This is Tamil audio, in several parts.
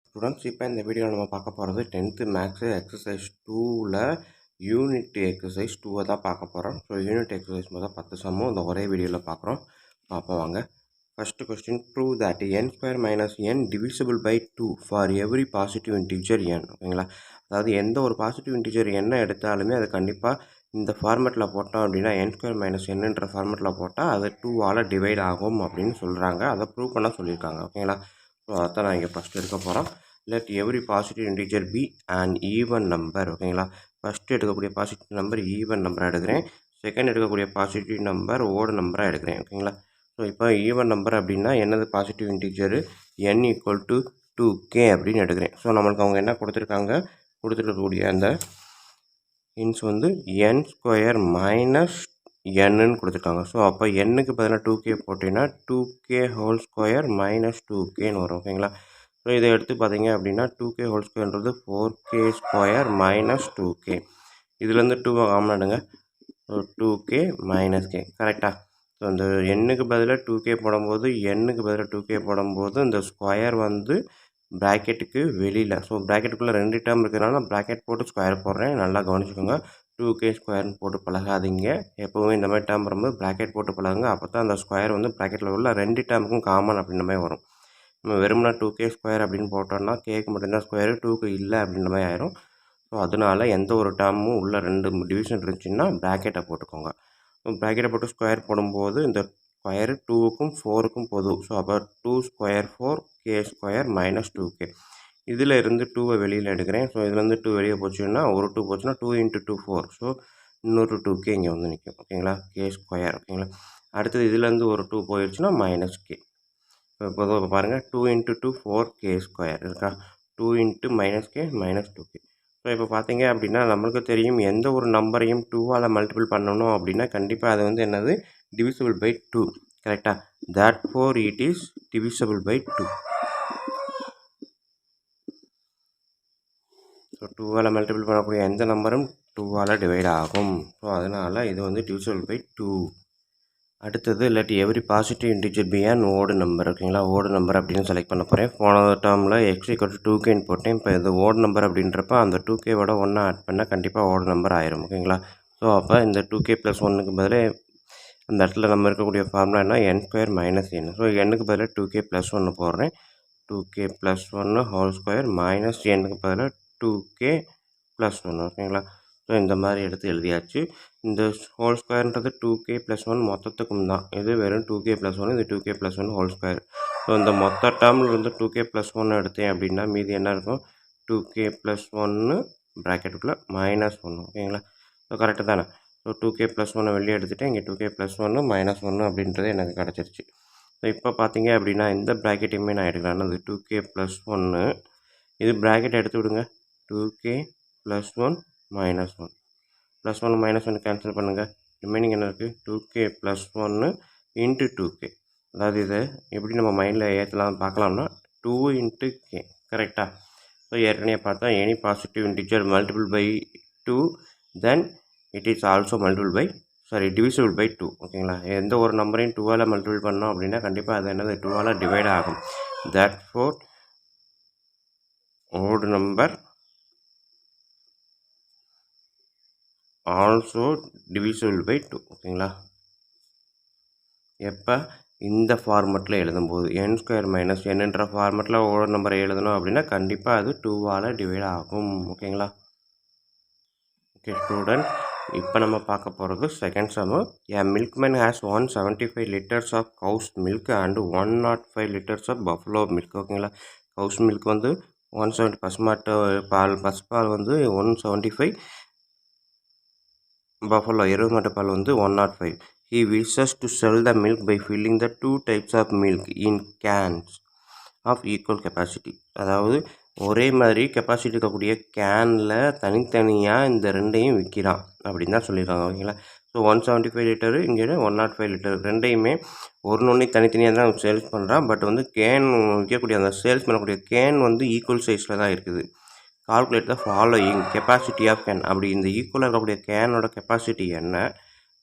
ஸ்டூடெண்ட்ஸ் இப்போ இந்த வீடியோவில் நம்ம பார்க்க போகிறது 10th மேக்ஸு எக்ஸசைஸ் 2ல் யூனிட் எக்ஸசைஸ் 2 தான் பார்க்க போகிறோம். ஸோ யூனிட் எக்ஸசைஸ் மொதல் 10 சம்மும் இந்த ஒரே வீடியோவில் பார்க்குறோம். பார்ப்போம் வாங்க. First question, prove that n square minus n divisible by 2 for every positive integer n. ஓகேங்களா? அதாவது எந்த ஒரு பாசிட்டிவ் இன்டிஜர் என்ன எடுத்தாலுமே அது கண்டிப்பாக இந்த ஃபார்மேட்டில் போட்டோம் அப்படின்னா n ஸ்கொயர் மைனஸ் என்னன்ற ஃபார்மேட்டில் போட்டால் அது 2ஆல் டிவைட் ஆகும் அப்படின்னு சொல்கிறாங்க. அதை ப்ரூவ் பண்ண சொல்லியிருக்காங்க. ஓகேங்களா? ஸோ அதான் நான் இங்கே ஃபஸ்ட்டு எடுக்க போகிறோம். Let every positive integer be and even number. ஓகேங்களா? ஃபஸ்ட்டு எடுக்கக்கூடிய பாசிட்டிவ் நம்பர் ஈவன் நம்பராக எடுக்கிறேன். செகண்ட் எடுக்கக்கூடிய பாசிட்டிவ் நம்பர் ஓடு நம்பராக எடுக்கிறேன். ஓகேங்களா? ஸோ இப்போ ஈவன் நம்பர் அப்படின்னா என்னது positive integer n equal to 2k அப்படின்னு எடுக்கிறேன். ஸோ நம்மளுக்கு அவங்க என்ன கொடுத்துருக்கக்கூடிய அந்த இன்ஸ் வந்து n ஸ்கொயர் மைனஸ் nன்னு கொடுத்துருக்காங்க. ஸோ அப்போ என்னுக்கு பதிலாக 2k போட்டிங்கன்னா 2k ஹோல் ஸ்கொயர் மைனஸ் 2kன்னு வரும். ஓகேங்களா? ஸோ இதை எடுத்து பார்த்தீங்க அப்படின்னா 2k whole ஸ்கொயர்ன்றது 4k square minus 2k. இதுலேருந்து 2 காமன் எடுங்க. ஸோ 2k மைனஸ் k கரெக்டாக. ஸோ இந்த எண்ணுக்கு பதிலாக 2k போடும்போது இந்த ஸ்கொயர் வந்து ப்ராக்கெட்டுக்கு வெளியில், ஸோ ப்ராக்கெட்டுக்குள்ளே 2 டேர்ம் இருக்கிறதுனால ப்ராக்கெட் போட்டு ஸ்கொயர் போடுறேன். நல்லா கவனிச்சுக்கோங்க. 2k ஸ்கொயர்னு போட்டு பழகாதீங்க. எப்போவுமே இந்த மாதிரி டேர்ம் வரும்போது ப்ராக்கெட் போட்டு பழகுங்க. அப்போ தான் அந்த ஸ்கொயர் வந்து ப்ராக்கெட்டில் உள்ள 2 டேர்முக்கும் காமன் அப்படின்ற மாதிரி வரும். நம்ம வெறும்னா 2k ஸ்கொயர் அப்படின்னு போட்டோம்னா கேக்கு மட்டும்தான் ஸ்கொயரு, 2க்கு இல்லை அப்படின்ற மாதிரி ஆயிரும். ஸோ அதனால் எந்த ஒரு டேர்மும் உள்ள 2 டிவிஷன் இருந்துச்சுன்னா ப்ராக்கெட்டை போட்டுக்கோங்க. ப்ராக்கெட்டை போட்டு ஸ்கொயர் போடும்போது இந்த ஸ்கொயரு 2க்கும் 4க்கும் பொதுவும். ஸோ அப்போ 2 square 4k square minus 2k. இதில் இருந்து 2வை வெளியில் எடுக்கிறேன். ஸோ இதுலேருந்து 2 வெளியே போச்சுன்னா ஒரு 2 போச்சுன்னா 2 × 2 4. ஸோ இன்னொரு 2k இங்கே வந்து நிற்கும். ஓகேங்களா? k square. ஓகேங்களா? அடுத்தது இதுலேருந்து ஒரு 2 போயிடுச்சுன்னா மைனஸ் k. இப்போ பொதுவாக பாருங்கள் 2 × 2 4k ஸ்கொயர் இருக்கா? 2 × minus k minus 2k. So இப்போ பார்த்தீங்க அப்படின்னா நம்மளுக்கு தெரியும் எந்த ஒரு நம்பரையும் 2ஆல் மல்டிபிள் பண்ணணும் அப்படின்னா கண்டிப்பாக அது வந்து என்னது டிவிசிபிள் பை 2. கரெக்டாக? therefore it is divisible by 2. So 2ஆல் மல்டிபிள் பண்ணக்கூடிய எந்த நம்பரும் 2ஆல் டிவைட் ஆகும். ஸோ அதனால் இது வந்து divisible by 2. அடுத்தது let every positive integer be and odd number. ஓகேங்களா? ஓடு நம்பர் அப்படின்னு செலக்ட் பண்ண போகிறேன். போன டேர்மில் எக்ஸ் ஈக்குவல் டு 2kன்னு போட்டேன். இப்போ இது ஓடு நம்பர் அப்படின்றப்ப அந்த 2kவோட 1 ஆட் பண்ணால் கண்டிப்பாக ஓடு நம்பர் ஆயிரும். ஓகேங்களா? ஸோ அப்போ இந்த 2k + 1க்கு பதிலாக அந்த இடத்துல நம்ம இருக்கக்கூடிய ஃபார்முலா என்ன? n square minus n. So என்னுக்கு பதிலாக 2k + 1 போடுறேன். 2k + 1 ஹோல் ஸ்கொயர் மைனஸ் என்னுக்கு பதிலாக 2k + 1. ஓகேங்களா? ஸோ இந்த மாதிரி எடுத்து எழுதியாச்சு. இந்த ஹோல் ஸ்கொயர்ன்றது 2k + 1 மொத்தத்துக்கும் தான். இது வெறும் 2k + 1, இது 2k + 1 ஹோல் ஸ்கொயர். ஸோ இந்த மொத்த டேர்மில் இருந்து 2k + 1 எடுத்தேன் அப்படின்னா மீதி என்ன இருக்கும்? 2k + 1 ப்ராக்கெட்டுக்குள்ளே -1. ஓகேங்களா? ஸோ கரெக்டு தானே? ஸோ 2k + 1 வெளியே எடுத்துகிட்டு இங்கே 2k + 1 -1 அப்படின்றது எனக்கு கிடச்சிருச்சு. ஸோ இப்போ பார்த்தீங்க அப்படின்னா இந்த ப்ராக்கெட்டையுமே நான் எடுக்கிறேன். அது 2k + 1. இது ப்ராக்கெட் எடுத்து விடுங்க. 2k + 1 -1. +1 -1 கேன்சல் பண்ணுங்கள். ரிமைனிங் என்ன இருக்குது? 2k + 1 × 2k. அதாவது இதை எப்படி நம்ம மைண்டில் ஏற்றலாம் பார்க்கலாம்னா 2 × k. கரெக்டாக? ஸோ ஏற்கனவே பார்த்தா any positive integer multiple by 2 then it is also divisible by 2. ஓகேங்களா? எந்த ஒரு நம்பரையும் 2ஆல் மல்டிபிள் பண்ணோம் அப்படின்னா கண்டிப்பாக அது என்னது 2ஆல் டிவைட் ஆகும். therefore odd number also divisible by 2. ஓகேங்களா? எப்போ இந்த ஃபார்மெட்டில் எழுதும்போது n ஸ்கொயர் மைனஸ் என்னன்ற ஃபார்மெட்டில் ஓட நம்பரை எழுதணும் அப்படின்னா கண்டிப்பாக அது 2ஆல் டிவைட் ஆகும். ஓகேங்களா? ஓகே ஸ்டூடெண்ட், இப்போ நம்ம பார்க்க போகிறது second Jammu. A milkman has 175 liters of cow's milk and 105 liters of buffalo milk. ஓகேங்களா? கவுஸ் மில்க் வந்து 170, பசுப்பால் வந்து 175, பஃபலோ எருமை பால் வந்து 105. He wishes to sell the milk by filling the 2 types of milk in cans of equal capacity. அதாவது ஒரே மாதிரி கெப்பாசிட்டி இருக்கக்கூடிய கேனில் தனித்தனியாக இந்த ரெண்டையும் விற்கிறான் அப்படின்னு தான் சொல்லியிருக்காங்க. ஓகேங்களா? ஸோ 175 லிட்டரு, இங்கே 105 லிட்டரு ரெண்டையுமே ஒன்று தனித்தனியாக தான் சேல்ஸ் பண்ணுறான். பட் வந்து கேன் விற்கக்கூடிய அந்த சேல்ஸ் பண்ணக்கூடிய கேன் வந்து ஈக்குவல் சைஸில் தான் இருக்குது. Calculate the following capacity of can. அப்படி இந்த ஈக்குவலாக இருக்கக்கூடிய கேனோட கெப்பாசிட்டி என்ன?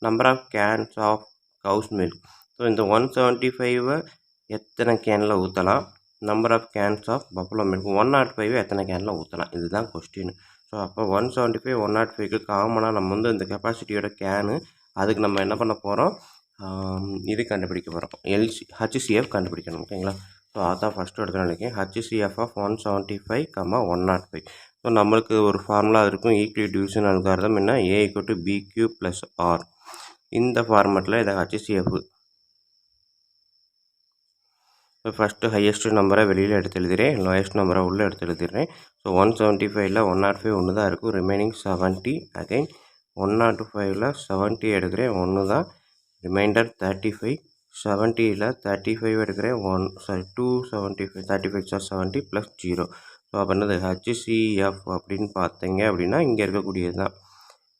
Number of cans of cows milk. So இந்த 175 எத்தனை கேனில் ஊற்றலாம்? Number of cans of buffalo milk 105 எத்தனை கேனில் ஊற்றலாம், இதுதான் கொஸ்டின். ஸோ அப்போ 175 105க்கு காமனாக நம்ம வந்து இந்த கெப்பாசிட்டியோட கேனு, அதுக்கு நம்ம என்ன பண்ண போகிறோம், இது கண்டுபிடிக்க போகிறோம், ஹச்சிசிஎஃப் கண்டுபிடிக்கணும். ஓகேங்களா. ஸோ அதான் ஃபஸ்ட்டு எடுத்து நினைக்கிறேன். HCF of 175, 105. ஸோ நம்மளுக்கு ஒரு ஃபார்முலா இருக்கும், ஈக்வி டிவிஷன் அல்காரிதம். என்ன, A = BQ + R. இந்த ஃபார்மெட்டில் இதை ஹச்சிசிஎஃப் ஃபஸ்ட்டு ஹையஸ்ட் நம்பரை வெளியில் எடுத்து எழுதுகிறேன், லோயஸ்ட் நம்பரை உள்ளே எடுத்து எழுதிடுறேன். ஸோ 175ல் 105 ஒன்று தான் இருக்கும், ரிமைனிங் 70. அகைன் 105ல் 70 எடுக்கிறேன், 1 தான், ரிமைண்டர் 35. 70ல் 35 எடுக்கிறேன், 275, 35 70 + 0. ஸோ அப்போ என்னது ஹச்சிசிஎஃப் அப்படின்னு பார்த்தீங்க அப்படின்னா இங்கே இருக்கக்கூடியது தான்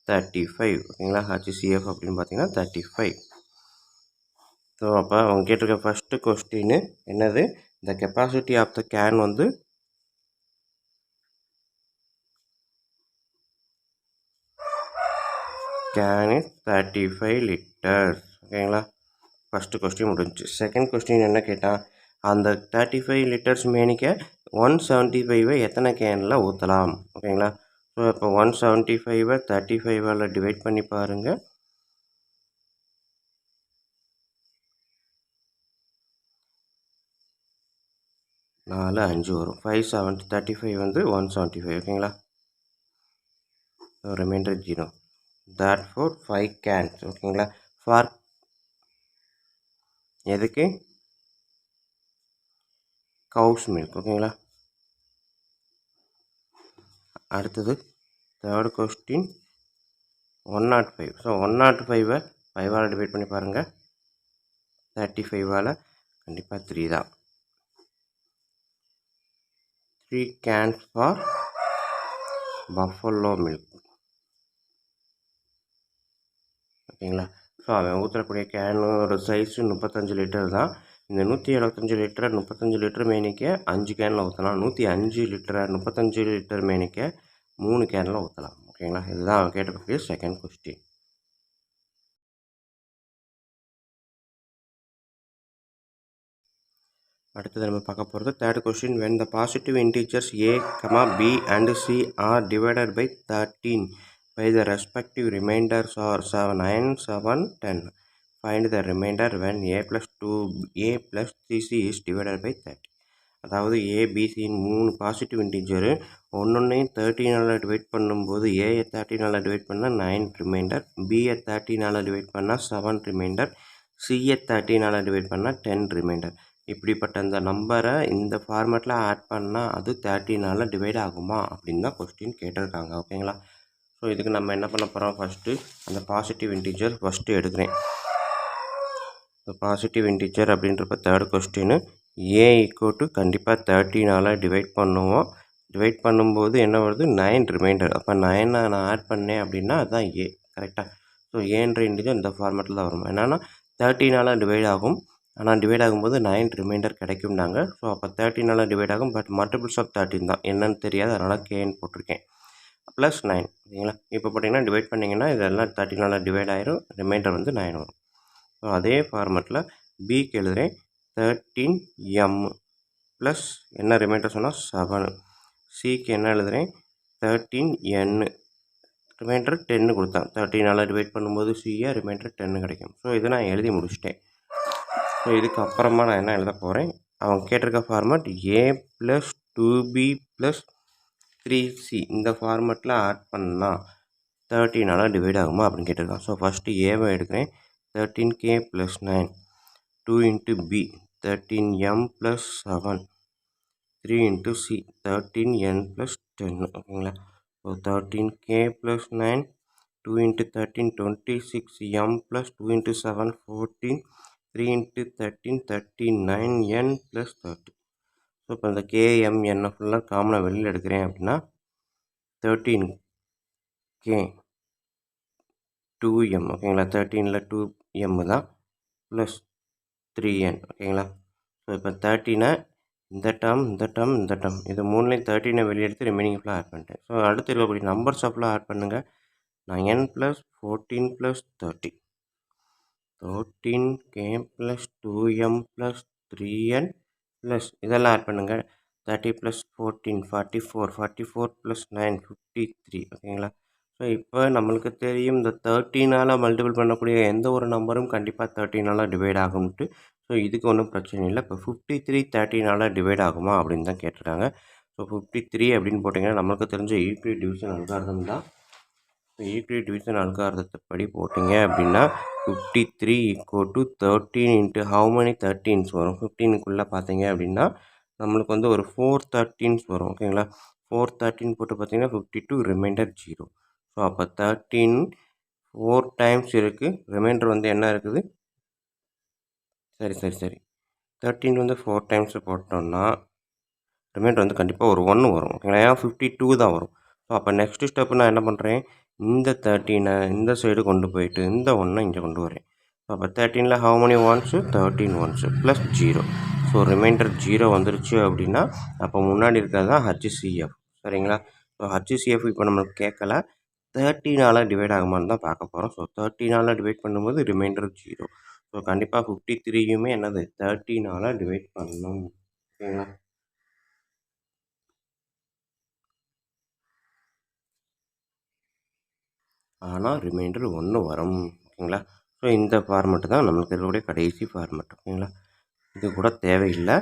35. ஓகேங்களா. ஹச்சிசிஎஃப் அப்படின்னு பார்த்தீங்கன்னா 35. ஸோ அப்போ அவங்க கேட்டிருக்க ஃபஸ்ட்டு கொஸ்டின் என்னது, இந்த கெப்பாசிட்டி ஆஃப் த கேன் வந்து கேன் இஸ் 35 லிட்டர்ஸ். ஓகேங்களா. ஃபஸ்ட்டு கொஸ்டின் முடிஞ்சிச்சு. செகண்ட் கொஸ்டின் என்ன கேட்டால், அந்த 35 லிட்டர்ஸ் மேனிக்க 175 எத்தனை கேனில் ஊற்றலாம். ஓகேங்களா. ஸோ இப்போ 175 35ஆல் டிவைட் பண்ணி பாருங்கள். 4 5 வரும். 570 35 வந்து 175. ஓகேங்களா. ரிமைண்டர் 0. therefore 5 cans. ஓகேங்களா. ஃபார் எதுக்கு, கவுஸ் மில்க். ஓகேங்களா. அடுத்தது தேர்ட் கொஸ்டின் 105. ஸோ 105 5ஆல் டிவைட் பண்ணி பாருங்கள். 35ஆல் கண்டிப்பாக 3 தான். 3 cans ஃபார் பஃபலோ மில்க். ஓகேங்களா. ஸோ அவன் ஊற்றக்கூடிய கேனோட சைஸு 35 லிட்டர் தான். இந்த 175 லிட்டரை 35 லிட்டர் மேனிக்க 5 கேனில் ஊற்றலாம். 105 லிட்டரை 35 லிட்டர் மேனிக்க 3 கேனில் ஊற்றலாம். ஓகேங்களா. இதுதான் அவன் கேட்டக்கூடிய செகண்ட் கொஸ்டின். அடுத்தது நம்ம பார்க்க போகிறது third question. when the positive integers a, b and c are divided by 13 by the respective remainders are 9, 7, 10. Find the remainder when a plus 2a plus 3c is divided by 30. அதாவது ஏபிசின்னு 3 பாசிட்டிவ் இன்டீஜரு, ஒன்றையும் 13ஆல் டிவைட் பண்ணும்போது ஏயை 13ஆல் டிவைட் பண்ணால் 9 ரிமைண்டர், பியை 13ஆல் டிவைட் பண்ணால் 7 ரிமைண்டர், சியை 13ஆல் டிவைட் பண்ணால் 10 ரிமைண்டர். இப்படிப்பட்ட இந்த நம்பரை இந்த ஃபார்மேட்டில் ஆட் பண்ணால் அது 13ஆல் டிவைட் ஆகுமா அப்படின்னு தான் கொஸ்டின் கேட்டிருக்காங்க. ஓகேங்களா. ஸோ இதுக்கு நம்ம என்ன பண்ண போகிறோம், ஃபஸ்ட்டு அந்த பாசிட்டிவ் இன்டீஜர் ஃபஸ்ட்டு எடுக்கிறேன். பாசிட்டிவ் இன்டீஜர் அப்படின்றப்ப தேர்ட் கொஸ்டின் ஏ = கண்டிப்பாக 13ஆல் டிவைட் பண்ணுவோம். டிவைட் பண்ணும்போது என்ன வருது, 9 ரிமைண்டர். அப்போ 9 நான் ஆட் பண்ணேன் அப்படின்னா அதுதான் ஏ. கரெக்டாக. ஸோ ஏன்ற இன்டீஜர் இந்த ஃபார்மேட்டில் தான் வரும். என்னென்னா 13ஆல் டிவைட் ஆகும், ஆனால் டிவைட் ஆகும்போது 9 ரிமைண்டர் கிடைக்கும்னாங்க. ஸோ அப்போ 13ஆல் டிவைட் ஆகும், பட் மல்டிபிள்ஸ் ஆஃப் 13 தான், என்னன்னு தெரியாது, அதனால் கேன்னு போட்டிருக்கேன். ப்ளஸ் 9. ஓகேங்களா. இப்போ பார்த்தீங்கன்னா டிவைட் பண்ணிங்கன்னா இதெல்லாம் 13ஆல் டிவைட் ஆயிரும், ரிமைண்டர் வந்து 9 வரும். ஸோ அதே ஃபார்மேட்டில் பிக்கு எழுதுகிறேன் 13m ப்ளஸ் என்ன ரிமைண்டர் சொன்னால் 7. சிக்கு என்ன எழுதுகிறேன் 13n, ரிமைண்டர் 10 கொடுத்தான். 13ஆல் டிவைட் பண்ணும்போது சியை ரிமைண்டர் 10 கிடைக்கும். ஸோ இதை நான் எழுதி முடிச்சிட்டேன். ஸோ இதுக்கு அப்புறமா நான் என்ன எழுத போகிறேன், அவங்க கேட்டிருக்க ஃபார்மேட் ஏ ப்ளஸ் 2b ப்ளஸ் 3c இந்த ஃபார்மேட்டில் ஆட் பண்ணால் 13ஆல் டிவைட் ஆகுமா அப்படின்னு கேட்டிருக்கான். ஸோ ஃபஸ்ட்டு ஏவை எடுக்கிறேன். 13k + 9, 2 × b 13m + 7, 3 × c 13n + 10. ஓகேங்களா. So 13k + 9, 2 × 13 26m + 2 × 7 14, 3 × 13 39n + 30. So இப்போ இந்த KMN ஃபுல்லாக காமனாக வெளியில் எடுக்கிறேன் அப்படின்னா 13k 2m. ஓகேங்களா. 13ல் 2m தான் ப்ளஸ் 3n. ஓகேங்களா. ஸோ இப்போ 13 இந்த டேர்ம் இது மூணுலேயும் 13 வெளியே எடுத்து ரிமைனிங் ஃபுல்லாக ஆட் பண்ணிட்டேன். ஸோ அடுத்து இருக்கக்கூடிய நம்பர்ஸ் ஃபுல்லாக ஆட் பண்ணுங்கள். 9 + 14 + 30, 13k + 2m + 3n ப்ளஸ் இதெல்லாம் ஆட் பண்ணுங்கள். 30 + 14 44 44 + 9 53 ஓகேங்களா. ஸோ இப்போ நம்மளுக்கு தெரியும் இந்த 13ஆல் மல்டிபிள் பண்ணக்கூடிய எந்த ஒரு நம்பரும் கண்டிப்பாக 13ஆல் டிவைட் ஆகும்ட்டு. ஸோ இதுக்கு ஒன்றும் பிரச்சனை இல்லை. இப்போ 53 13ஆல் டிவைட் ஆகுமா அப்படின்னு தான் கேட்டிருக்காங்க. ஸோ 53 அப்படின்னு போட்டிங்கன்னா நம்மளுக்கு தெரிஞ்ச யூக்ளிட் டிவிஷன் அல்காரிதம் தான். யூக்ளிட் டிவிஷன் அல்காரிதத்தை படி போட்டிங்க அப்படின்னா 53 = 13 இன்ட்டு ஹவு மெனி 13s வரும். 15க்குள்ளே பார்த்தீங்க அப்படின்னா நம்மளுக்கு வந்து ஒரு 4 13s வரும் ஓகேங்களா. 4 13 போட்டு பார்த்தீங்கன்னா 52 ரிமைண்டர் 0. ஸோ அப்போ 13 4 டைம்ஸ் இருக்குது. ரிமைண்டர் வந்து என்ன இருக்குது? சரி 13 வந்து 4 டைம்ஸ் போட்டோம்னா ரிமைண்டர் வந்து கண்டிப்பாக ஒரு 1 வரும் ஓகேங்களா. ஏன்னா 52 தான் வரும். ஸோ அப்போ நெக்ஸ்ட்டு ஸ்டெப்பு நான் என்ன பண்ணுறேன், இந்த 13 இந்த சைடு கொண்டு போயிட்டு இந்த 1 இங்கே கொண்டு வரேன். அப்போ 13ல் how many ones 13 ones plus 0. So reminder 0 வந்துருச்சு அப்படின்னா அப்போ முன்னாடி இருக்கிறது தான் HCF சரிங்களா. ஸோ HCF இப்போ நம்மளுக்கு கேட்கல, 13ஆல் டிவைட் ஆகுமான்னு தான் பார்க்க போகிறோம். ஸோ 13ஆல் டிவைட் பண்ணும்போது ரிமைண்டர் 0. ஸோ கண்டிப்பாக 53யுமே என்னது 13ஆல் டிவைட் பண்ணணும் ஓகேங்களா. ஆனால் ரிமைண்டர் 1 வரும் ஓகேங்களா. ஸோ இந்த ஃபார்மெட்டு தான் நம்மளுக்கு இருக்கக்கூடிய கடைசி ஃபார்மெட் ஓகேங்களா. இது கூட தேவையில்லை.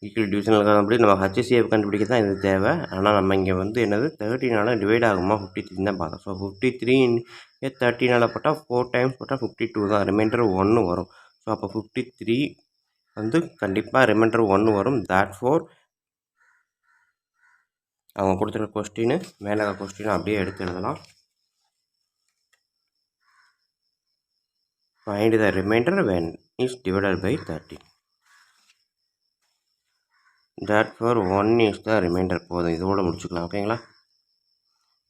ஈக்குவல் டிவிஷன் அல்காரிதம் நம்ம HCF கண்டுபிடிக்க தான் இது தேவை. ஆனால் நம்ம இங்கே வந்து என்னது 13ஆல் டிவைட் ஆகுமா 53 தான் பார்த்தோம். ஸோ 53 13ஆல் போட்டால் 4 டைம்ஸ் போட்டால் 52 தான். ரிமைண்டர் 1 வரும். ஸோ அப்போ 53 வந்து கண்டிப்பாக ரிமைண்டர் 1 வரும். தேர்ஃபோர் அவங்க கொடுத்துருக்க கொஸ்டின் மேலே கொஸ்டின் அப்படியே எடுத்து எழுதலாம். Find the remainder when is divided by 13. Therefore 1 is the remainder. போதும், இதோட முடிச்சுக்கலாம் ஓகேங்களா.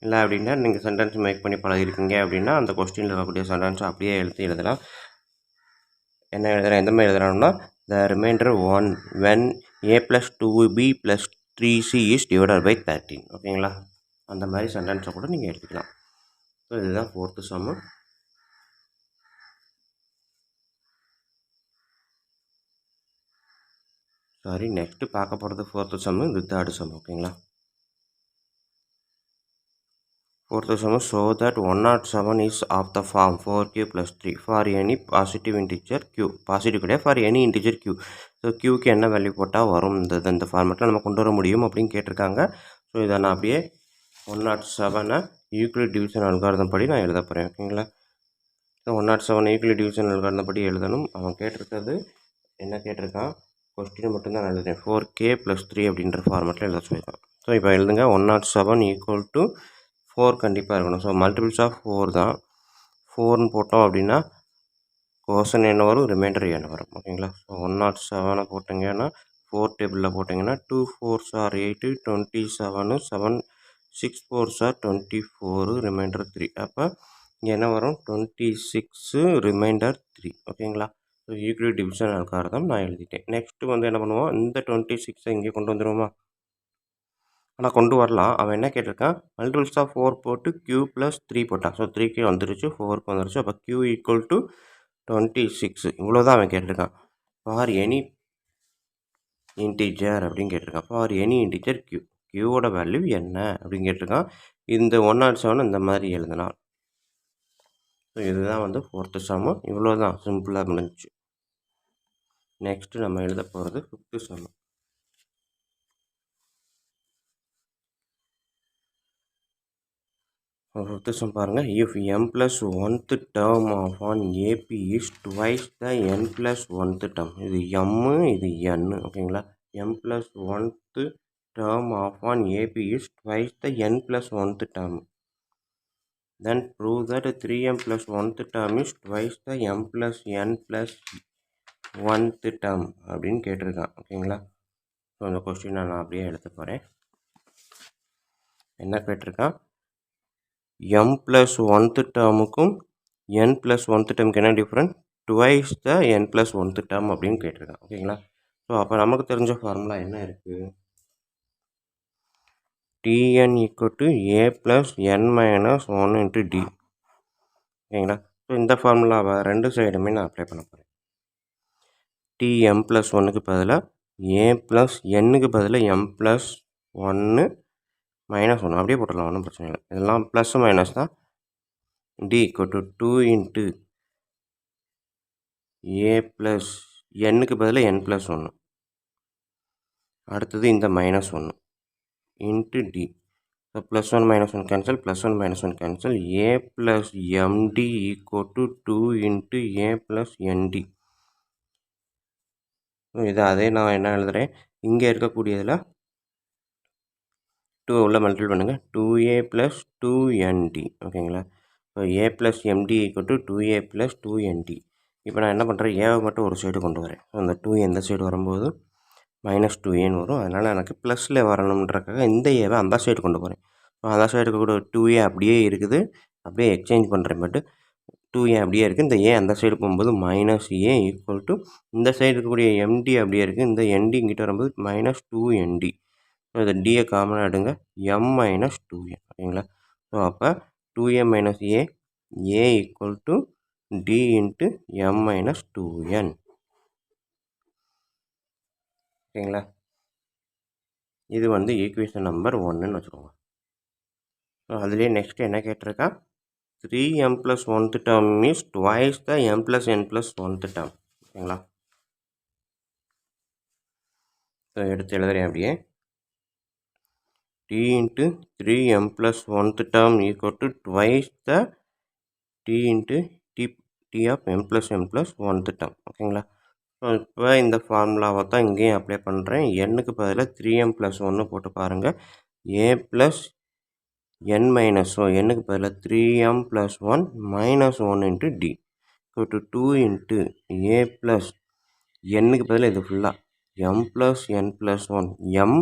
இல்லை அப்படின்னா நீங்கள் சென்டென்ஸ் மேக் பண்ணி பழகிருக்கீங்க அப்படின்னா அந்த கொஸ்டினில் இருக்கக்கூடிய சென்டென்ஸ் அப்படியே எழுதலாம். என்ன எழுதுகிறேன், எந்த மாதிரி எழுதுகிறோம்னா the remainder 1 when a + 2b + 3c is divided by 13 ஓகேங்களா. அந்த மாதிரி சென்டென்ஸை கூட நீங்கள் எழுதிக்கலாம். ஸோ இதுதான் 4th சம்மு. சாரி, நெக்ஸ்ட்டு பார்க்க போகிறது 4th சம்மு, இது 3rd சம் ஓகேங்களா. 4th sum, show that 107 is of the form 4q + 3 for any positive integer q. Positive கிடையாது, for any integer q. So க்யூக்கு என்ன வேல்யூ போட்டால் வரும் இந்த ஃபார்மெட்டில் நம்ம கொண்டு வர முடியும் அப்படின்னு கேட்டிருக்காங்க. ஸோ இதை நான் அப்படியே 107 யூக்ளிட் டிவிஷன் அல்காரிதம் படி நான் எழுத போகிறேன் ஓகேங்களா. ஸோ 107 யூக்ளிட் டிவிஷன் அல்காரிதம் படி எழுதணும். அவன் கேட்டிருக்கிறது என்ன கேட்டிருக்கான், கொஸ்டின் மட்டும்தான் நான் எழுதுறேன். 4k + 3 அப்படின்ற ஃபார்மெட்டில் எழுத சொல்லியிருக்கான். ஸோ இப்போ எழுதுங்க 107 = 4 கண்டிப்பாக இருக்கணும். ஸோ மல்டிபிள்ஸ் ஆஃப் 4 தான். 4ன்னு போட்டோம் அப்படின்னா கோஷன் என்ன வரும், ரிமைண்டர் என்ன வரும் ஓகேங்களா. ஸோ 107 போட்டிங்கன்னா 4 டேபிளில் போட்டிங்கன்னா 2 4s are 8 27 7 6 4s are 24 reminder 3. அப்போ இங்கே என்ன வரும் 26 ரிமைண்டர் 3 ஓகேங்களா. ஸோ யூக்ளிட் டிவிஷன் அல்காரிதம் நான் எழுதிட்டேன். நெக்ஸ்ட்டு வந்து என்ன பண்ணுவோம், இந்த 26 இங்கே கொண்டு வந்துடுவோமா. ஆனால் கொண்டு வரலாம். அவன் என்ன கேட்டிருக்கான், மல்டிபிள்ஸ் ஆஃப் 4 போட்டு q + 3 போட்டான். ஸோ 3க்கு வந்துருச்சு, 4க்கு வந்துருச்சு. அப்போ q = 26 இவ்வளோ தான் அவன் கேட்டிருக்கான். ஃபார் எனி இன்டிஜர் அப்படின்னு கேட்டிருக்கான். ஃபார் எனி இன்டிஜர் q, க்யூவோட வேல்யூ என்ன அப்படின்னு கேட்டிருக்கான். இந்த 107 இந்த மாதிரி எழுதலாம். ஸோ இதுதான் வந்து 4th சம்மு. இவ்வளோ தான், சிம்பிளாக முடிஞ்சிச்சு. நெக்ஸ்ட்டு நம்ம எழுத போகிறது 5th சம்மு. 5th sum பாருங்கள். if m + 1th term of an AP is twice the n + 1th term. இது m, இது n ஓகேங்களா. m + 1th term of an AP is twice the n + 1th term. Then prove that 3m + 1th term is twice the m + n + 1th term அப்படின்னு கேட்டிருக்கான் ஓகேங்களா. ஸோ அந்த கொஸ்டினை நான் அப்படியே எழுத போகிறேன். என்ன கேட்டிருக்கான், m + 1th டேர்முக்கும் n + 1th டேர்முக்கு என்ன டிஃப்ரெண்ட், டுவைஸ் த n + 1th டேர்ம் அப்படின்னு கேட்டிருக்கான் ஓகேங்களா. ஸோ அப்போ நமக்கு தெரிஞ்ச ஃபார்முலா என்ன இருக்குது, tn = a + n - 1 × d ஓகேங்களா. ஸோ இந்த ஃபார்முலாவை ரெண்டு சைடுமே நான் அப்ளை பண்ண போகிறேன். tm + 1க்கு பதிலாக ஏ ப்ளஸ் எண்ணுக்கு பதிலாக எம் ப்ளஸ் 1 மைனஸ் 1 அப்படியே போட்டுடலாம், ஒன்றும் பிரச்சனை இல்லை. இதெல்லாம் ப்ளஸ் மைனஸ் தான். D equal to 2 into a plus எண்ணுக்கு பதிலாக என் ப்ளஸ் 1, அடுத்தது இந்த minus 1 into d. So plus 1 minus 1 cancel, plus 1 minus 1 cancel. A plus m d equal to 2 into a plus n d. இது அதே நான் என்ன எழுதுகிறேன், இங்கே இருக்கக்கூடியதில் 2 உள்ள மல்டிபிள் பண்ணுங்கள். 2a plus 2nd. ஓகேங்களா? So a plus m d equal to 2a plus 2nd. இப்போ நான் என்ன பண்ணுறேன், ஏவை மட்டும் ஒரு சைடு கொண்டு வரேன். ஸோ அந்த 2 எந்த சைடு வரும்போது மைனஸ் 2aன்னு வரும். அதனால் எனக்கு ப்ளஸில் வரணுன்றக்காக இந்த ஏவை அந்த சைடு கொண்டு போகிறேன். ஸோ அந்த சைடு கூட 2a அப்படியே இருக்குது, அப்படியே எக்ஸ்சேஞ்ச் பண்ணுறேன். பட் 2a அப்படியே இருக்குது, இந்த ஏ அந்த சைடு போகும்போது மைனஸ் ஏ ஈக்குவல் டு இந்த சைடு இருக்கக்கூடிய எம்டி அப்படியே இருக்குது, இந்த என்டி இங்கிட்ட வரும்போது மைனஸ் 2nd. ஸோ இதை டியை காமனாக எடுங்க, எம் மைனஸ் 2n. ஓகேங்களா? ஸோ அப்போ 2m minus a equal to d into m minus 2n. ஓகேங்களா? இது வந்து ஈக்குவேஷன் நம்பர் 1ன்னு வச்சுக்கோங்க. ஸோ அதுலேயே நெக்ஸ்ட் என்ன கேட்டிருக்கா, 3m plus 1th term is twice the m plus n plus 1th term. ஓகேங்களா? ஸோ எடுத்து எழுதுறேன் அப்படியே. t into 3m plus 1th term equal to twice the t into t of m plus n plus 1th term. ஓகேங்களா? ஸோ இப்போ இந்த ஃபார்முலாவை தான் இங்கேயும் அப்ளை பண்ணுறேன். எண்ணுக்கு பதிலாக 3m plus 1 போட்டு பாருங்கள். a plus n minus, so எண்ணுக்கு பதிலாக 3m plus 1 minus 1 into d. So to 2 into a plus எண்ணுக்கு பதிலாக இது ஃபுல்லாக m plus n plus 1 m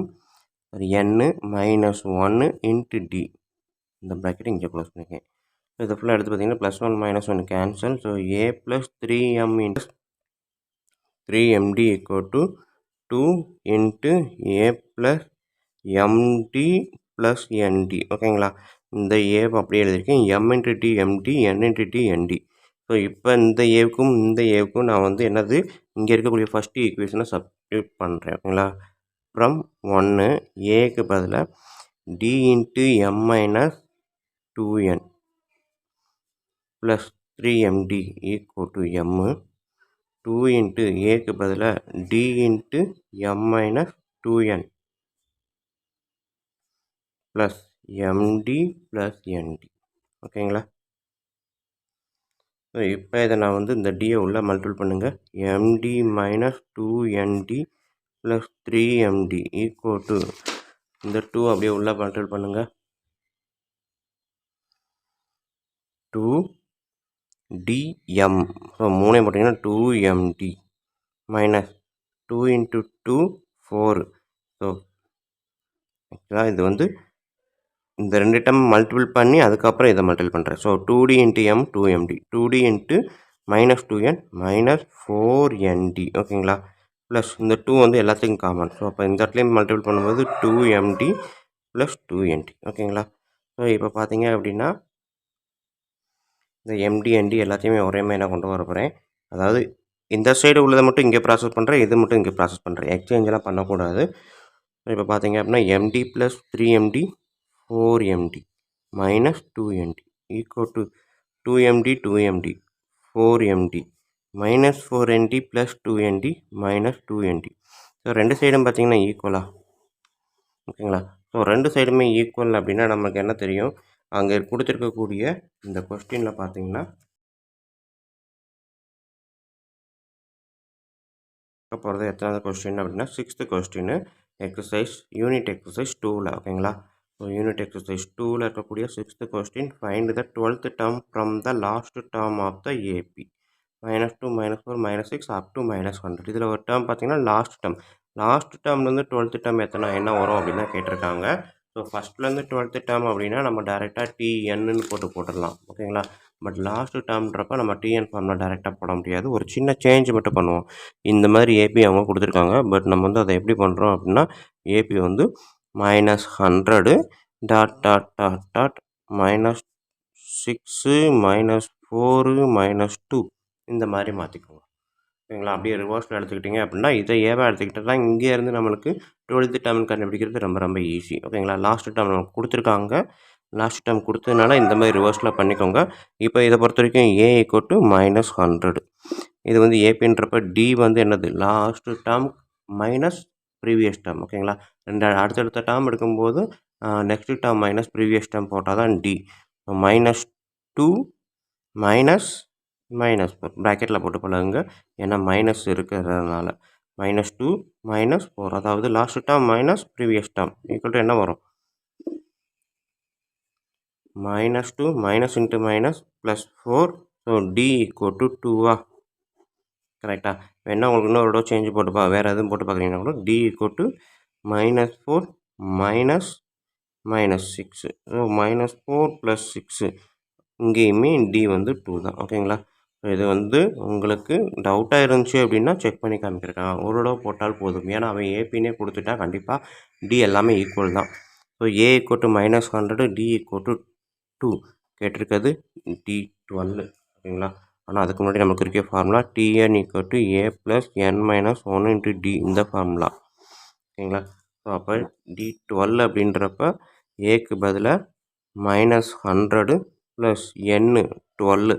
n minus 1 into d. இந்த ப்ராக்கெட் இங்கே க்ளோஸ் பண்ணிக்கேன். இது ஃபுல்லாக எடுத்து பார்த்தீங்கன்னா plus 1 minus 1 cancel. So a plus 3m into 3md equal to 2 into a plus md plus nd. ஓகேங்களா? இந்த ஏவை அப்படியே எழுதியிருக்கேன், m into d md, n into d nd. So இப்போ இந்த ஏவுக்கும் இந்த ஏவுக்கும் நான் வந்து என்னது, இங்கே இருக்கக்கூடிய ஃபஸ்ட்டு ஈக்குவேஷனை சப்ஸ்டிட்யூட் பண்ணுறேன். ஓகேங்களா? ஃப்ரம் 1 ஏக்கு பதிலாக d into m minus 2n plus 3md equal to m. 2 into ஏக்கு பதிலாக d into m minus 2n plus m d plus n d. ஓகேங்களா? ஸோ இப்போ இதை நான் வந்து இந்த டியை உள்ள மல்டிபிள் பண்ணுங்கள். Empty minus 2nd plus 3md equal to இந்த 2 அப்படியே உள்ள மல்டிபிள் பண்ணுங்கள். 2dm. ஸோ 3 போட்டிங்கன்னா 2md மைனஸ் 2 இன்ட்டு 2 4. ஸோ ஆக்சுவலாக இது வந்து இந்த ரெண்டு டைம் மல்டிபிள் பண்ணி அதுக்கப்புறம் இதை மல்டிபிள் பண்ணுறேன். So 2d into M 2md, 2d into minus 2n minus 4nd. ஓகேங்களா? ப்ளஸ் இந்த 2 வந்து எல்லாத்துக்கும் காமன். ஸோ அப்போ இந்த இடத்துலையும் மல்டிபிள் பண்ணும்போது 2md ப்ளஸ் 2nd. ஓகேங்களா? ஸோ இப்போ பார்த்தீங்க அப்படின்னா இந்த எம்டி என்டி எல்லாத்தையுமே ஒரே மாதிரி நான் கொண்டு வர போகிறேன். அதாவது இந்த சைடு உள்ளதை மட்டும் இங்கே ப்ராசஸ் பண்ணுறேன், இது மட்டும் இங்கே ப்ராசஸ் பண்ணுறேன். எக்ஸ்சேஞ்செலாம் பண்ணக்கூடாது. இப்போ பார்த்தீங்க அப்படின்னா m d plus 3md 4md minus 2nd equal to 2md 4md minus 4nd plus 2nd minus 2nd. So ரெண்டு சைடும் பார்த்தீங்கன்னா ஈக்குவலாக. ஓகேங்களா? ஸோ ரெண்டு சைடுமே ஈக்குவல் அப்படின்னா நமக்கு என்ன தெரியும், அங்கே கொடுத்துருக்கக்கூடிய இந்த கொஸ்டினில் பார்த்தீங்கன்னா போகிறது எத்தனாவது கொஸ்டின் அப்படின்னா 6th question, exercise unit exercise 2ல். ஓகேங்களா? ஸோ யூனிட் எக்ஸசைஸ் 2ல் இருக்கக்கூடிய 6th question, find the 12th term from the last term of the AP -2 -4 -6 up to -100. இதில் ஒரு டேர்ம் பார்த்தீங்கன்னா லாஸ்ட் டேர்ம்லேருந்து 12th டேர்ம் என்ன வரும் அப்படின்னு தான் கேட்டிருக்காங்க. ஸோ ஃபஸ்ட்லேருந்து 12th டேர்ம் அப்படின்னா நம்ம டேரெக்டாக டிஎன்னு போட்டுடலாம். ஓகேங்களா? பட் லாஸ்ட் டேர்ம்ன்றப்ப நம்ம டிஎன் ஃபார்மில் டேரெக்டாக போட முடியாது, ஒரு சின்ன சேஞ்ச் மட்டும் பண்ணுவோம். இந்த மாதிரி ஏபி அவங்க கொடுத்துருக்காங்க, பட் நம்ம வந்து அதை எப்படி பண்ணுறோம் அப்படின்னா ஏபி வந்து -100 டாட் டாட் டாட் டாட் -6 -4 -2 இந்த மாதிரி மாற்றிக்குவோம். ஓகேங்களா? அப்படியே ரிவர்ஸில் எடுத்துக்கிட்டிங்க அப்படின்னா இதை ஏவா எடுத்துக்கிட்டா இங்கேருந்து நம்மளுக்கு 12th டேர்ம் கண்டுபிடிக்கிறது ரொம்ப ரொம்ப ஈஸி. ஓகேங்களா? லாஸ்ட் டேர்ம் நமக்கு கொடுத்துருக்காங்க. லாஸ்ட் டேர்ம் கொடுத்ததுனால இந்த மாதிரி ரிவர்ஸில் பண்ணிக்கோங்க. இப்போ இதை பொறுத்த வரைக்கும் ஏ ஈக்குவல் டு -100. இது வந்து ஏபின்றப்ப டி வந்து என்னது last term minus previous term. ஓகேங்களா? அடுத்தடுத்த டேர்ம் எடுக்கும்போது next term minus previous term போட்டால் தான் டி. -2 மைனஸ் -4 ப்ராக்கெட்டில் போட்டு பழகுங்க. ஏன்னா மைனஸ் இருக்கிறதுனால -2 -4 அதாவது last term minus previous term equal to என்ன வரும்? -2 minus into minus plus 4. So d equal to 2 கரெக்டாக? வேணா உங்களுக்கு இன்னொரு தடவை சேஞ்ச் போட்டு வேறு எதுவும் போட்டு பார்க்குறீங்கன்னா கூட d equal to -4 minus -6. So -4 plus 6 இங்கேயுமே டி வந்து 2 தான். ஓகேங்களா? இது வந்து உங்களுக்கு டவுட்டாக இருந்துச்சு அப்படின்னா செக் பண்ணி காமிக்கிறேன். ஒரு தடவை போட்டால் போதும். ஏன்னா அவன் ஏபின்னே கொடுத்துட்டா கண்டிப்பாக டி எல்லாமே ஈக்குவல் தான். So a equal to -100 d equal to 2 கேட்டிருக்கிறது D12. ஓகேங்களா? ஆனால் அதுக்கு முன்னாடி நமக்கு இருக்க formula Tn equal to a plus n minus 1 into d இந்த ஃபார்முலா. ஓகேங்களா? ஸோ அப்போ D12 அப்படின்றப்ப ஏக்கு பதிலாக -100 ப்ளஸ் n 12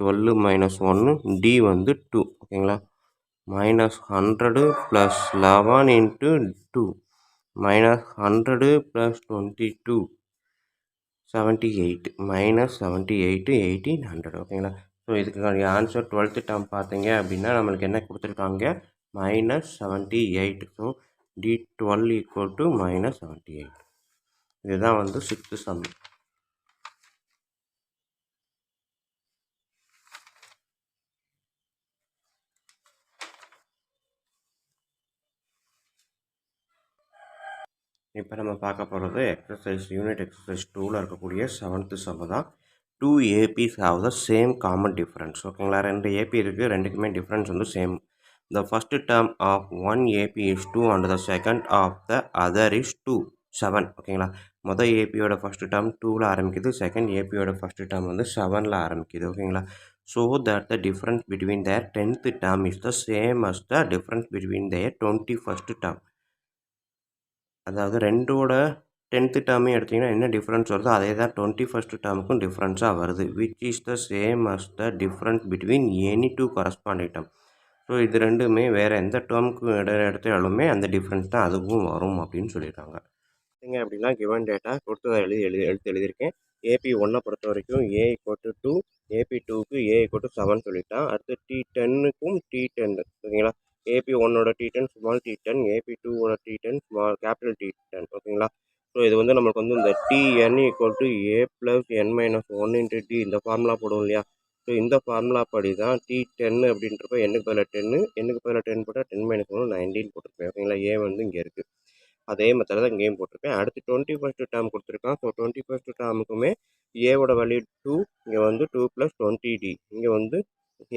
12 மைனஸ் 1 டி வந்து 2. ஓகேங்களா? -100 ப்ளஸ் 11 இன்ட்டு 2 -100 ப்ளஸ் 22 78 -78 1800. ஓகேங்களா? ஸோ இதுக்கு ஆன்சர் 12th டேர்ம் பார்த்தீங்க அப்படின்னா நம்மளுக்கு என்ன கொடுத்துருக்காங்க -78. So D12 equal to -78. இதுதான் வந்து 6th சம். இப்போ நம்ம பார்க்க போகிறது யூனிட் எக்ஸசைஸ் 2ல் இருக்கக்கூடிய 7th சம் தான். 2 APs have the same common difference. ஓகேங்களா? 2 AP இருக்குது, ரெண்டுக்குமே டிஃப்ரென்ஸ் வந்து same. The first term of one AP is 2 and the second of the other is 2 7. ஓகேங்களா? மொதல் ஏபியோட ஃபஸ்ட் டேர்ம் 2ல் ஆரம்பிக்குது, செகண்ட் ஏபியோட ஃபஸ்ட் டேர்ம் வந்து 7ல் ஆரம்பிக்குது. ஓகேங்களா? So that the difference between their 10th term is the same as the difference between their 21st term. அதாவது ரெண்டோட 10th டேர்மையும் எடுத்திங்கன்னா என்ன டிஃப்ரென்ஸ் வருதோ அதே தான் 21st டேர்முக்கும் டிஃப்ரென்ஸாக வருது. Which is the same as the difference between any two corresponding term. So இது ரெண்டுமே வேறு எந்த டேர்முக்கு எடுத்தாலுமே அந்த டிஃப்ரென்ஸ் தான் அதுவும் வரும் அப்படின்னு சொல்லியிருக்காங்க. பார்த்தீங்க அப்படின்னா கிவன் டேட்டா கொடுத்ததை எழுதியிருக்கேன். ஏபி ஒன்றை பொறுத்த வரைக்கும் ஏ ஈக்குவல் டு 2, ஏபி டூக்கு ஏ ஈக்குவல் டு 7 சொல்லிட்டான். அடுத்து T10க்கும் T10 ஓகேங்களா? ஏபி ஒன்னோட T10 ஸ்மால் T10, ஏபி டூவோட T10 ஸ்மால் கேபிட்டல் T10. ஓகேங்களா? ஸோ இது வந்து நம்மளுக்கு வந்து இந்த Tn equal to a plus n minus 1 into d இந்த ஃபார்முலா போடும் இல்லையா? ஸோ இந்த ஃபார்முலா படி தான் T10 அப்படின்றப்ப என்னுக்கு பதிலாக 10, என்னுக்கு பதிலாக 10 போட்டால் 10 மைனஸ் 1 19 போட்டிருப்பேன். ஓகேங்களா? ஏ வந்து இங்கே இருக்குது. அதே மெத்தடில் தான் இங்கேயும் போட்டிருப்பேன். அடுத்து 21st டேர்ம் கொடுத்துருக்கான். ஸோ 21st டேர்முக்குமே ஏவோட வேல்யூ 2, இங்கே வந்து 2 ப்ளஸ் 20d, இங்கே வந்து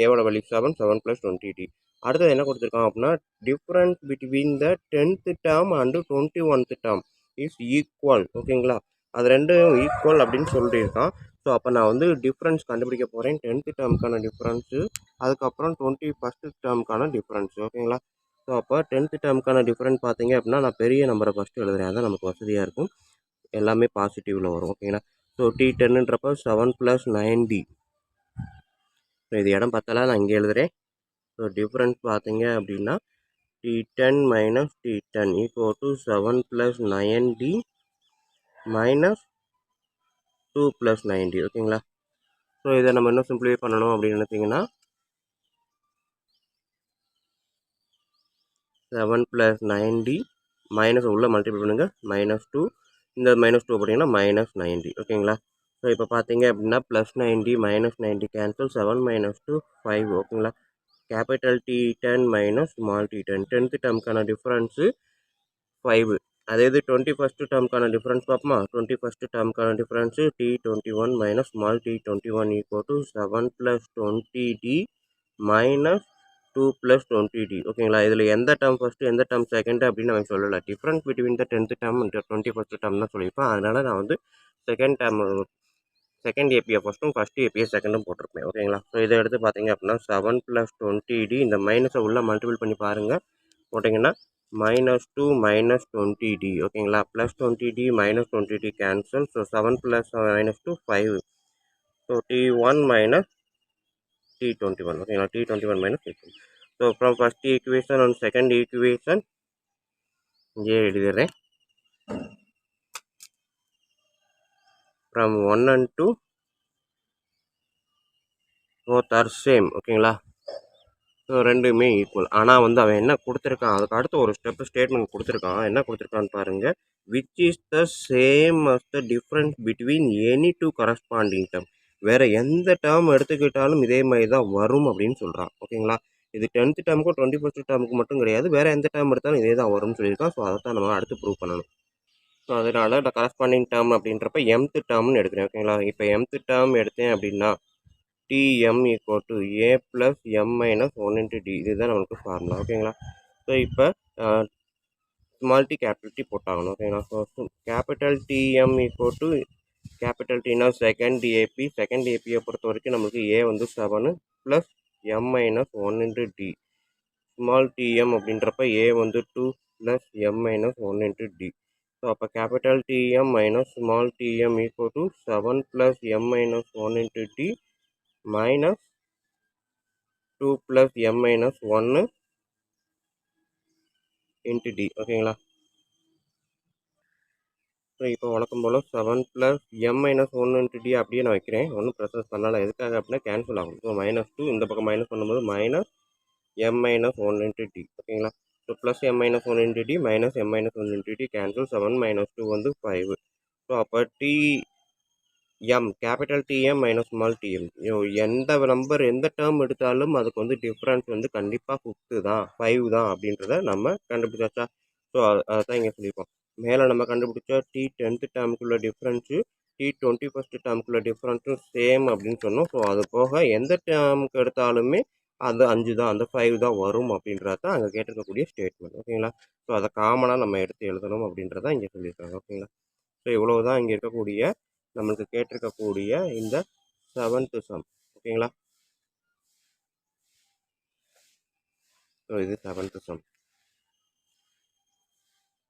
ஏவோட வேல்யூ 7, 7 ப்ளஸ் 20d. அடுத்தது என்ன கொடுத்துருக்கான் அப்படின்னா difference between the 10th term and 21th term is equal. ஓகேங்களா? அது ரெண்டும் ஈக்குவல் அப்படின்னு சொல்லியிருக்கான். ஸோ அப்போ நான் வந்து டிஃப்ரென்ஸ் கண்டுபிடிக்க போகிறேன். 10th டேர்முக்கான டிஃப்ரென்ஸு, அதுக்கப்புறம் 21st டேர்முக்கான டிஃப்ரென்ஸு. ஓகேங்களா? ஸோ அப்போ 10th டேர்முக்கான டிஃப்ரென்ஸ் பார்த்தீங்க அப்படின்னா நான் பெரிய நம்பரை ஃபஸ்ட்டு எழுதுறேன். அதான் நமக்கு வசதியாக இருக்கும். எல்லாமே பாசிட்டிவில் வரும். ஓகேங்களா? So T10ன்றப்போ 7 plus 9d. ஸோ இது இடம் பார்த்தால நான் இங்கே எழுதுகிறேன். ஸோ டிஃப்ரென்ஸ் பார்த்தீங்க அப்படின்னா T10 minus T10 equal to 7 plus 9d minus 2 plus 9d. ஓகேங்களா? ஸோ இதை நம்ம இன்னும் சிம்பிளிஃபை பண்ணணும் அப்படின்னு நினச்சிங்கன்னா 7 ப்ளஸ் 9d மைனஸ் உள்ள மல்டிபிள் பண்ணுங்கள் -2, இந்த -2 போட்டிங்கன்னா -90. ஓகேங்களா? ஸோ இப்போ பார்த்தீங்க அப்படின்னா ப்ளஸ் 90 -90 கேன்சல், 7 மைனஸ் 2 5. ஓகேங்களா? Capital T10 minus small T10. 10th டேர்முக்கான டிஃப்ரென்ஸு 5. அதே இது 21st டேர்முக்கான டிஃப்ரென்ஸ் பார்ப்போமா? 21st டேர்முக்கான difference T21 minus small T21 equal to 7 plus 20d minus 2 plus 20d. ஓகேங்களா? இதில் எந்த டேர்ம் ஃபஸ்ட்டு எந்த டேர்ம் செகண்ட் அப்படின்னு அவன் சொல்லலை. Difference between the 10th term and 21st term தான் சொல்லியிருப்பான். அதனால் நான் வந்து செகண்ட் டேர்ம் செகண்ட் ஏபியை ஃபஸ்ட்டும் ஃபஸ்ட் ஏபியை செகண்டும் போட்டிருப்பேன். ஓகேங்களா? ஸோ இதை எடுத்து பார்த்தீங்க அப்படின்னா 7 + 20D இந்த மைனஸை உள்ளே மல்டிபிள் பண்ணி பாருங்கள். போட்டிங்கன்னா -2 - 20D ஓகேங்களா? +20D - 20D cancel. So 7 + -2 5. So T1 - T21 ஓகேங்களா? T21 - T21. So from first equation and second equation இங்கே எழுதிடுறேன். From 1 and 2 both are same ஓகேங்களா? ஸோ ரெண்டுமே ஈக்குவல். ஆனால் வந்து அவன் என்ன கொடுத்துருக்கான், அதுக்கு அடுத்து ஒரு ஸ்டேட்மெண்ட் கொடுத்துருக்கான். என்ன கொடுத்துருக்கான்னு பாருங்கள். Which is the same as the difference between any two corresponding term. வேறு எந்த டேர்ம் எடுத்துக்கிட்டாலும் இதே மாதிரி தான் வரும் அப்படின்னு சொல்கிறான். ஓகேங்களா? இது 10th டேர்முக்கும் 21st டேர்முக்கு மட்டும் கிடையாது, வேறு எந்த டேர்ம் எடுத்தாலும் இதே தான் வரும்னு சொல்லியிருக்கான். ஸோ அதை தான் நம்ம அடுத்து ப்ரூவ் பண்ணணும். ஸோ அதனால் இந்த கரஸ்பாண்டிங் டேர்ம் அப்படின்றப்ப mth டேர்ம்னு எடுக்கிறேன். ஓகேங்களா? இப்போ mth டேர்ம் எடுத்தேன் அப்படின்னா Tm = A + m - 1 × D இதுதான் நம்மளுக்கு ஃபார்முலா. ஓகேங்களா? ஸோ இப்போ ஸ்மால் டி கேபிட்டல் டி போட்டாகணும். ஓகேங்களா? ஸோ கேபிட்டல் Tm = கேபிட்டல் Tனா செகண்ட் ஏபி. செகண்ட் ஏபியை பொறுத்த வரைக்கும் நம்மளுக்கு A வந்து 7 + m - 1 × D. ஸ்மால் tm அப்படின்றப்ப A வந்து 2 + m - 1 × D. ஸோ அப்போ capital Tm - small tm = 7 + m - 1 × D minus 2 + m - 1 into D ஓகேங்களா? ஸோ இப்போ வழக்கம் போல் 7 + m - 1 into D அப்படியே நான் வைக்கிறேன். ஒன்றும் ப்ரெசஸ் பண்ணல. எதுக்காக அப்படின்னா கேன்சல் ஆகும். ஸோ -2 இந்த பக்கம் மைனஸ் பண்ணும்போது -m - 1 into D ஓகேங்களா? So +m - 1 into D -m - 1 into D cancel. 7 - 2 வந்து 5. ஸோ அப்போ கேபிட்டல் Tm - ஸ்மால் tm எந்த நம்பர் எந்த டேர்ம் எடுத்தாலும் அதுக்கு வந்து டிஃப்ரென்ஸ் வந்து கண்டிப்பாக 5 தான் அப்படின்றத நம்ம கண்டுபிடிச்சாச்சா? ஸோ அதான் இங்கே சொல்லியிருக்கோம். மேலே நம்ம கண்டுபிடிச்சா T10th டேர்முக்குள்ள டிஃப்ரென்ஸு T21st டேர்முக்குள்ள டிஃப்ரென்ஸும் சேம் அப்படின்னு சொன்னோம். ஸோ அது போக எந்த டேர்முக்கு எடுத்தாலுமே அது 5 தான், அந்த 5 தான் வரும் அப்படின்றது தான் அங்கே கேட்டிருக்கக்கூடிய ஸ்டேட்மெண்ட். ஓகேங்களா? ஸோ அதை காமனாக நம்ம எடுத்து எழுதணும் அப்படின்றத இங்கே சொல்லியிருக்காங்க. ஓகேங்களா? ஸோ இவ்வளோ தான் இங்கே இருக்கக்கூடிய நம்மளுக்கு கேட்டிருக்கக்கூடிய இந்த 7th சம். ஓகேங்களா? ஸோ இது 7th சம்.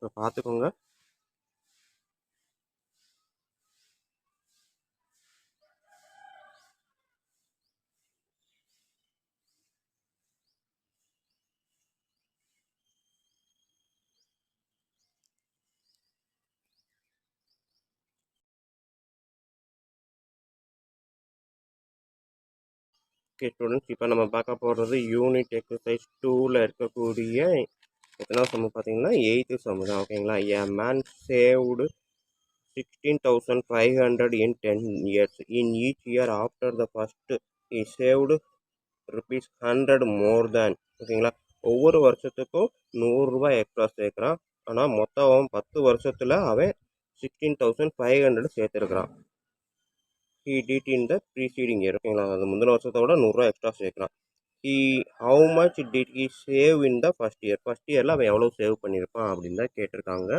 ஸோ பார்த்துக்கோங்க. ஓகே ஸ்டூடெண்ட்ஸ், இப்போ நம்ம பார்க்க போகிறது யூனிட் எக்ஸசைஸ் 2ல் இருக்கக்கூடிய எத்தனை சம் பார்த்தீங்கன்னா 8th சம் தான். ஓகேங்களா? A man saved 16,500 in 10 years. In each year after the first he saved ₹100 more than. ஓகேங்களா? ஒவ்வொரு வருஷத்துக்கும் ₹100 எக்ஸ்ட்ரா சேர்க்குறான். ஆனால் மொத்தம் 10 வருஷத்தில் அவன் 16,500 சேர்த்துருக்கிறான். he did in the preceding year. ஓகேங்களா? அது முந்தின வருஷத்தோட ₹100 எக்ஸ்ட்ரா சேர்க்குறான். how much did he save in the first year? First இயரில் அவன் எவ்வளோ சேவ் பண்ணியிருப்பான் அப்படின்னு தான் கேட்டிருக்காங்க.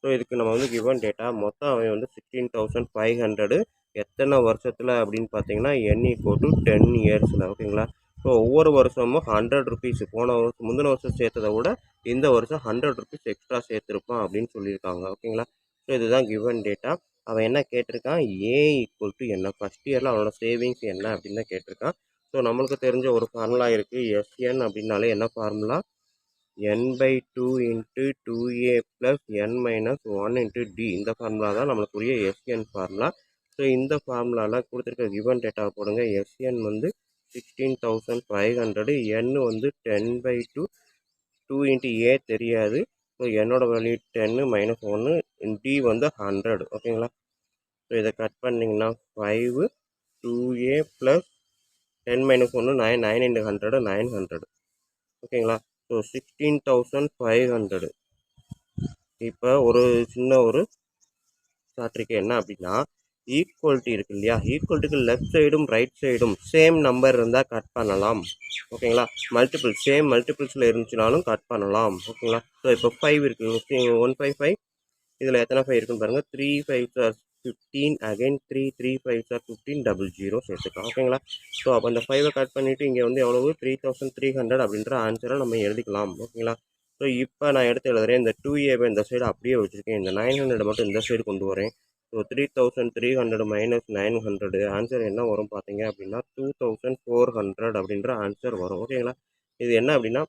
ஸோ இதுக்கு நம்ம வந்து கிவன் டேட்டா மொத்தம் அவன் வந்து 16,500 எத்தனை வருஷத்தில் அப்படின்னு பார்த்தீங்கன்னா n = 10 இயர்ஸில். ஓகேங்களா? ஸோ ஒவ்வொரு வருஷமும் ₹100 போன வருஷம் முந்தின வருஷம் சேர்த்ததை விட இந்த வருஷம் ₹100 எக்ஸ்ட்ரா சேர்த்துருப்பான் அப்படின்னு சொல்லியிருக்காங்க. ஓகேங்களா? ஸோ இதுதான் கிவன் டேட்டா. அவன் என்ன கேட்டிருக்கான்? A = என்ன, ஃபஸ்ட் இயரில் அவனோட சேவிங்ஸ் என்ன அப்படின்னு தான் கேட்டிருக்கான். ஸோ நம்மளுக்கு தெரிஞ்ச ஒரு ஃபார்முலா இருக்குது. SN அப்படின்னாலே என்ன formula? n/2 × 2a + n - 1 × D. இந்த ஃபார்முலா தான் நம்மளுக்குரிய SN ஃபார்முலா. ஸோ இந்த ஃபார்முலாவில் கொடுத்துருக்க கிவன் டேட்டாவை போடுங்க. SN வந்து 16,500, n வந்து 10/2, 2 × a தெரியாது. ஸோ என்னோட வேல்யூ 10 - 1, D வந்து 100. ஓகேங்களா? ஸோ இதை கட் பண்ணிங்கன்னா 5, 2a + 10 - 1 9, 9 × 100 900. ஓகேங்களா? ஸோ 16,500. இப்போ ஒரு சின்ன ஒரு ஷார்ட்ரிக்கு என்ன அப்படின்னா, ஈக்குவல்ட்டி இருக்கு இல்லையா, ஈக்குவல்ட்டுக்கு லெஃப்ட் சைடும் ரைட் சைடும் சேம் நம்பர் இருந்தால் கட் பண்ணலாம். ஓகேங்களா? சேம் மல்டிபிள்ஸில் இருந்துச்சுனாலும் கட் பண்ணலாம். ஓகேங்களா? ஸோ இப்போ 5 இருக்குது. 155 இதில் எத்தனை 5 இருக்குன்னு பாருங்கள். 3 5s are 15 அகைன் 3 3 5 சார் 15 00 சேர்த்துக்கலாம் ஓகேங்களா. ஸோ அப்போ அந்த 5 கட் பண்ணிவிட்டு இங்கே வந்து எவ்வளவு 3300 அப்படின்ற ஆன்சரை நம்ம எழுதிக்கலாம் ஓகேங்களா. ஸோ இப்போ நான் எடுத்து எழுதுறேன். இந்த 2a இந்த சைடு அப்படியே வச்சுருக்கேன். இந்த 900 மட்டும் இந்த சைடு கொண்டு வரேன். ஸோ 3300 மைனஸ் 900 ஆன்சர் என்ன வரும் பார்த்தீங்க அப்படின்னா 2400 அப்படின்ற ஆன்சர் வரும் ஓகேங்களா. இது என்ன அப்படின்னா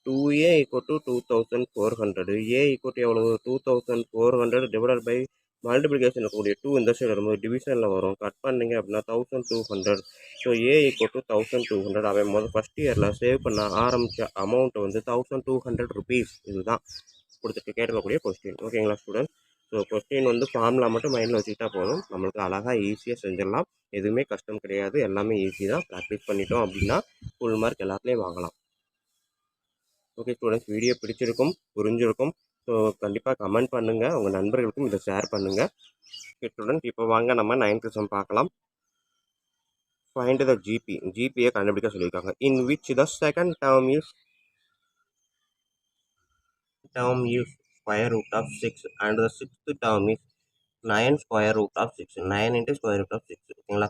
2a = 2400 a = எவ்வளவு 2400 டிவைடட் பை மல்டிப்ளிகேஷன் இருக்கக்கூடிய 2 இந்த சைடு வரும்போது டிவிஷனில் வரும். கட் பண்ணிங்க அப்படின்னா 1200. ஸோ a = 1200 அவன் ஃபஸ்ட் இயரில் சேவ் பண்ண ஆரம்பித்த அமௌண்ட் வந்து 1200 ருபீஸ். இதுதான் கொடுத்துட்டு கேட்கக்கூடிய கொஸ்டின் ஓகேங்களா ஸ்டூடெண்ட். ஸோ கொஸ்டின் வந்து ஃபார்முலா மட்டும் மைண்டில் வச்சுக்கிட்டா போதும், நம்மளுக்கு அழகாக ஈஸியாக செஞ்சிடலாம். எதுவுமே கஷ்டம் கிடையாது, எல்லாமே ஈஸி தான். ப்ராக்டிஸ் பண்ணிட்டோம் அப்படின்னா ஃபுல் மார்க் எல்லாத்துலேயும் வாங்கலாம். ஓகே ஸ்டூடெண்ட்ஸ், வீடியோ பிடிச்சிருக்கும், புரிஞ்சிருக்கும். ஸோ கண்டிப்பாக கமெண்ட் பண்ணுங்கள், உங்கள் நண்பர்களுக்கும் இதை ஷேர் பண்ணுங்கள். ஓகே ஸ்டூடெண்ட், இப்போ வாங்க நம்ம 9th சம் பார்க்கலாம். ஃபைண்ட் த ஜிபியை கண்டுபிடிக்க சொல்லியிருக்காங்க. In which the second term is square root of 6 and the sixth term is 9 square root of 6 9 × square root of 6 ஓகேங்களா.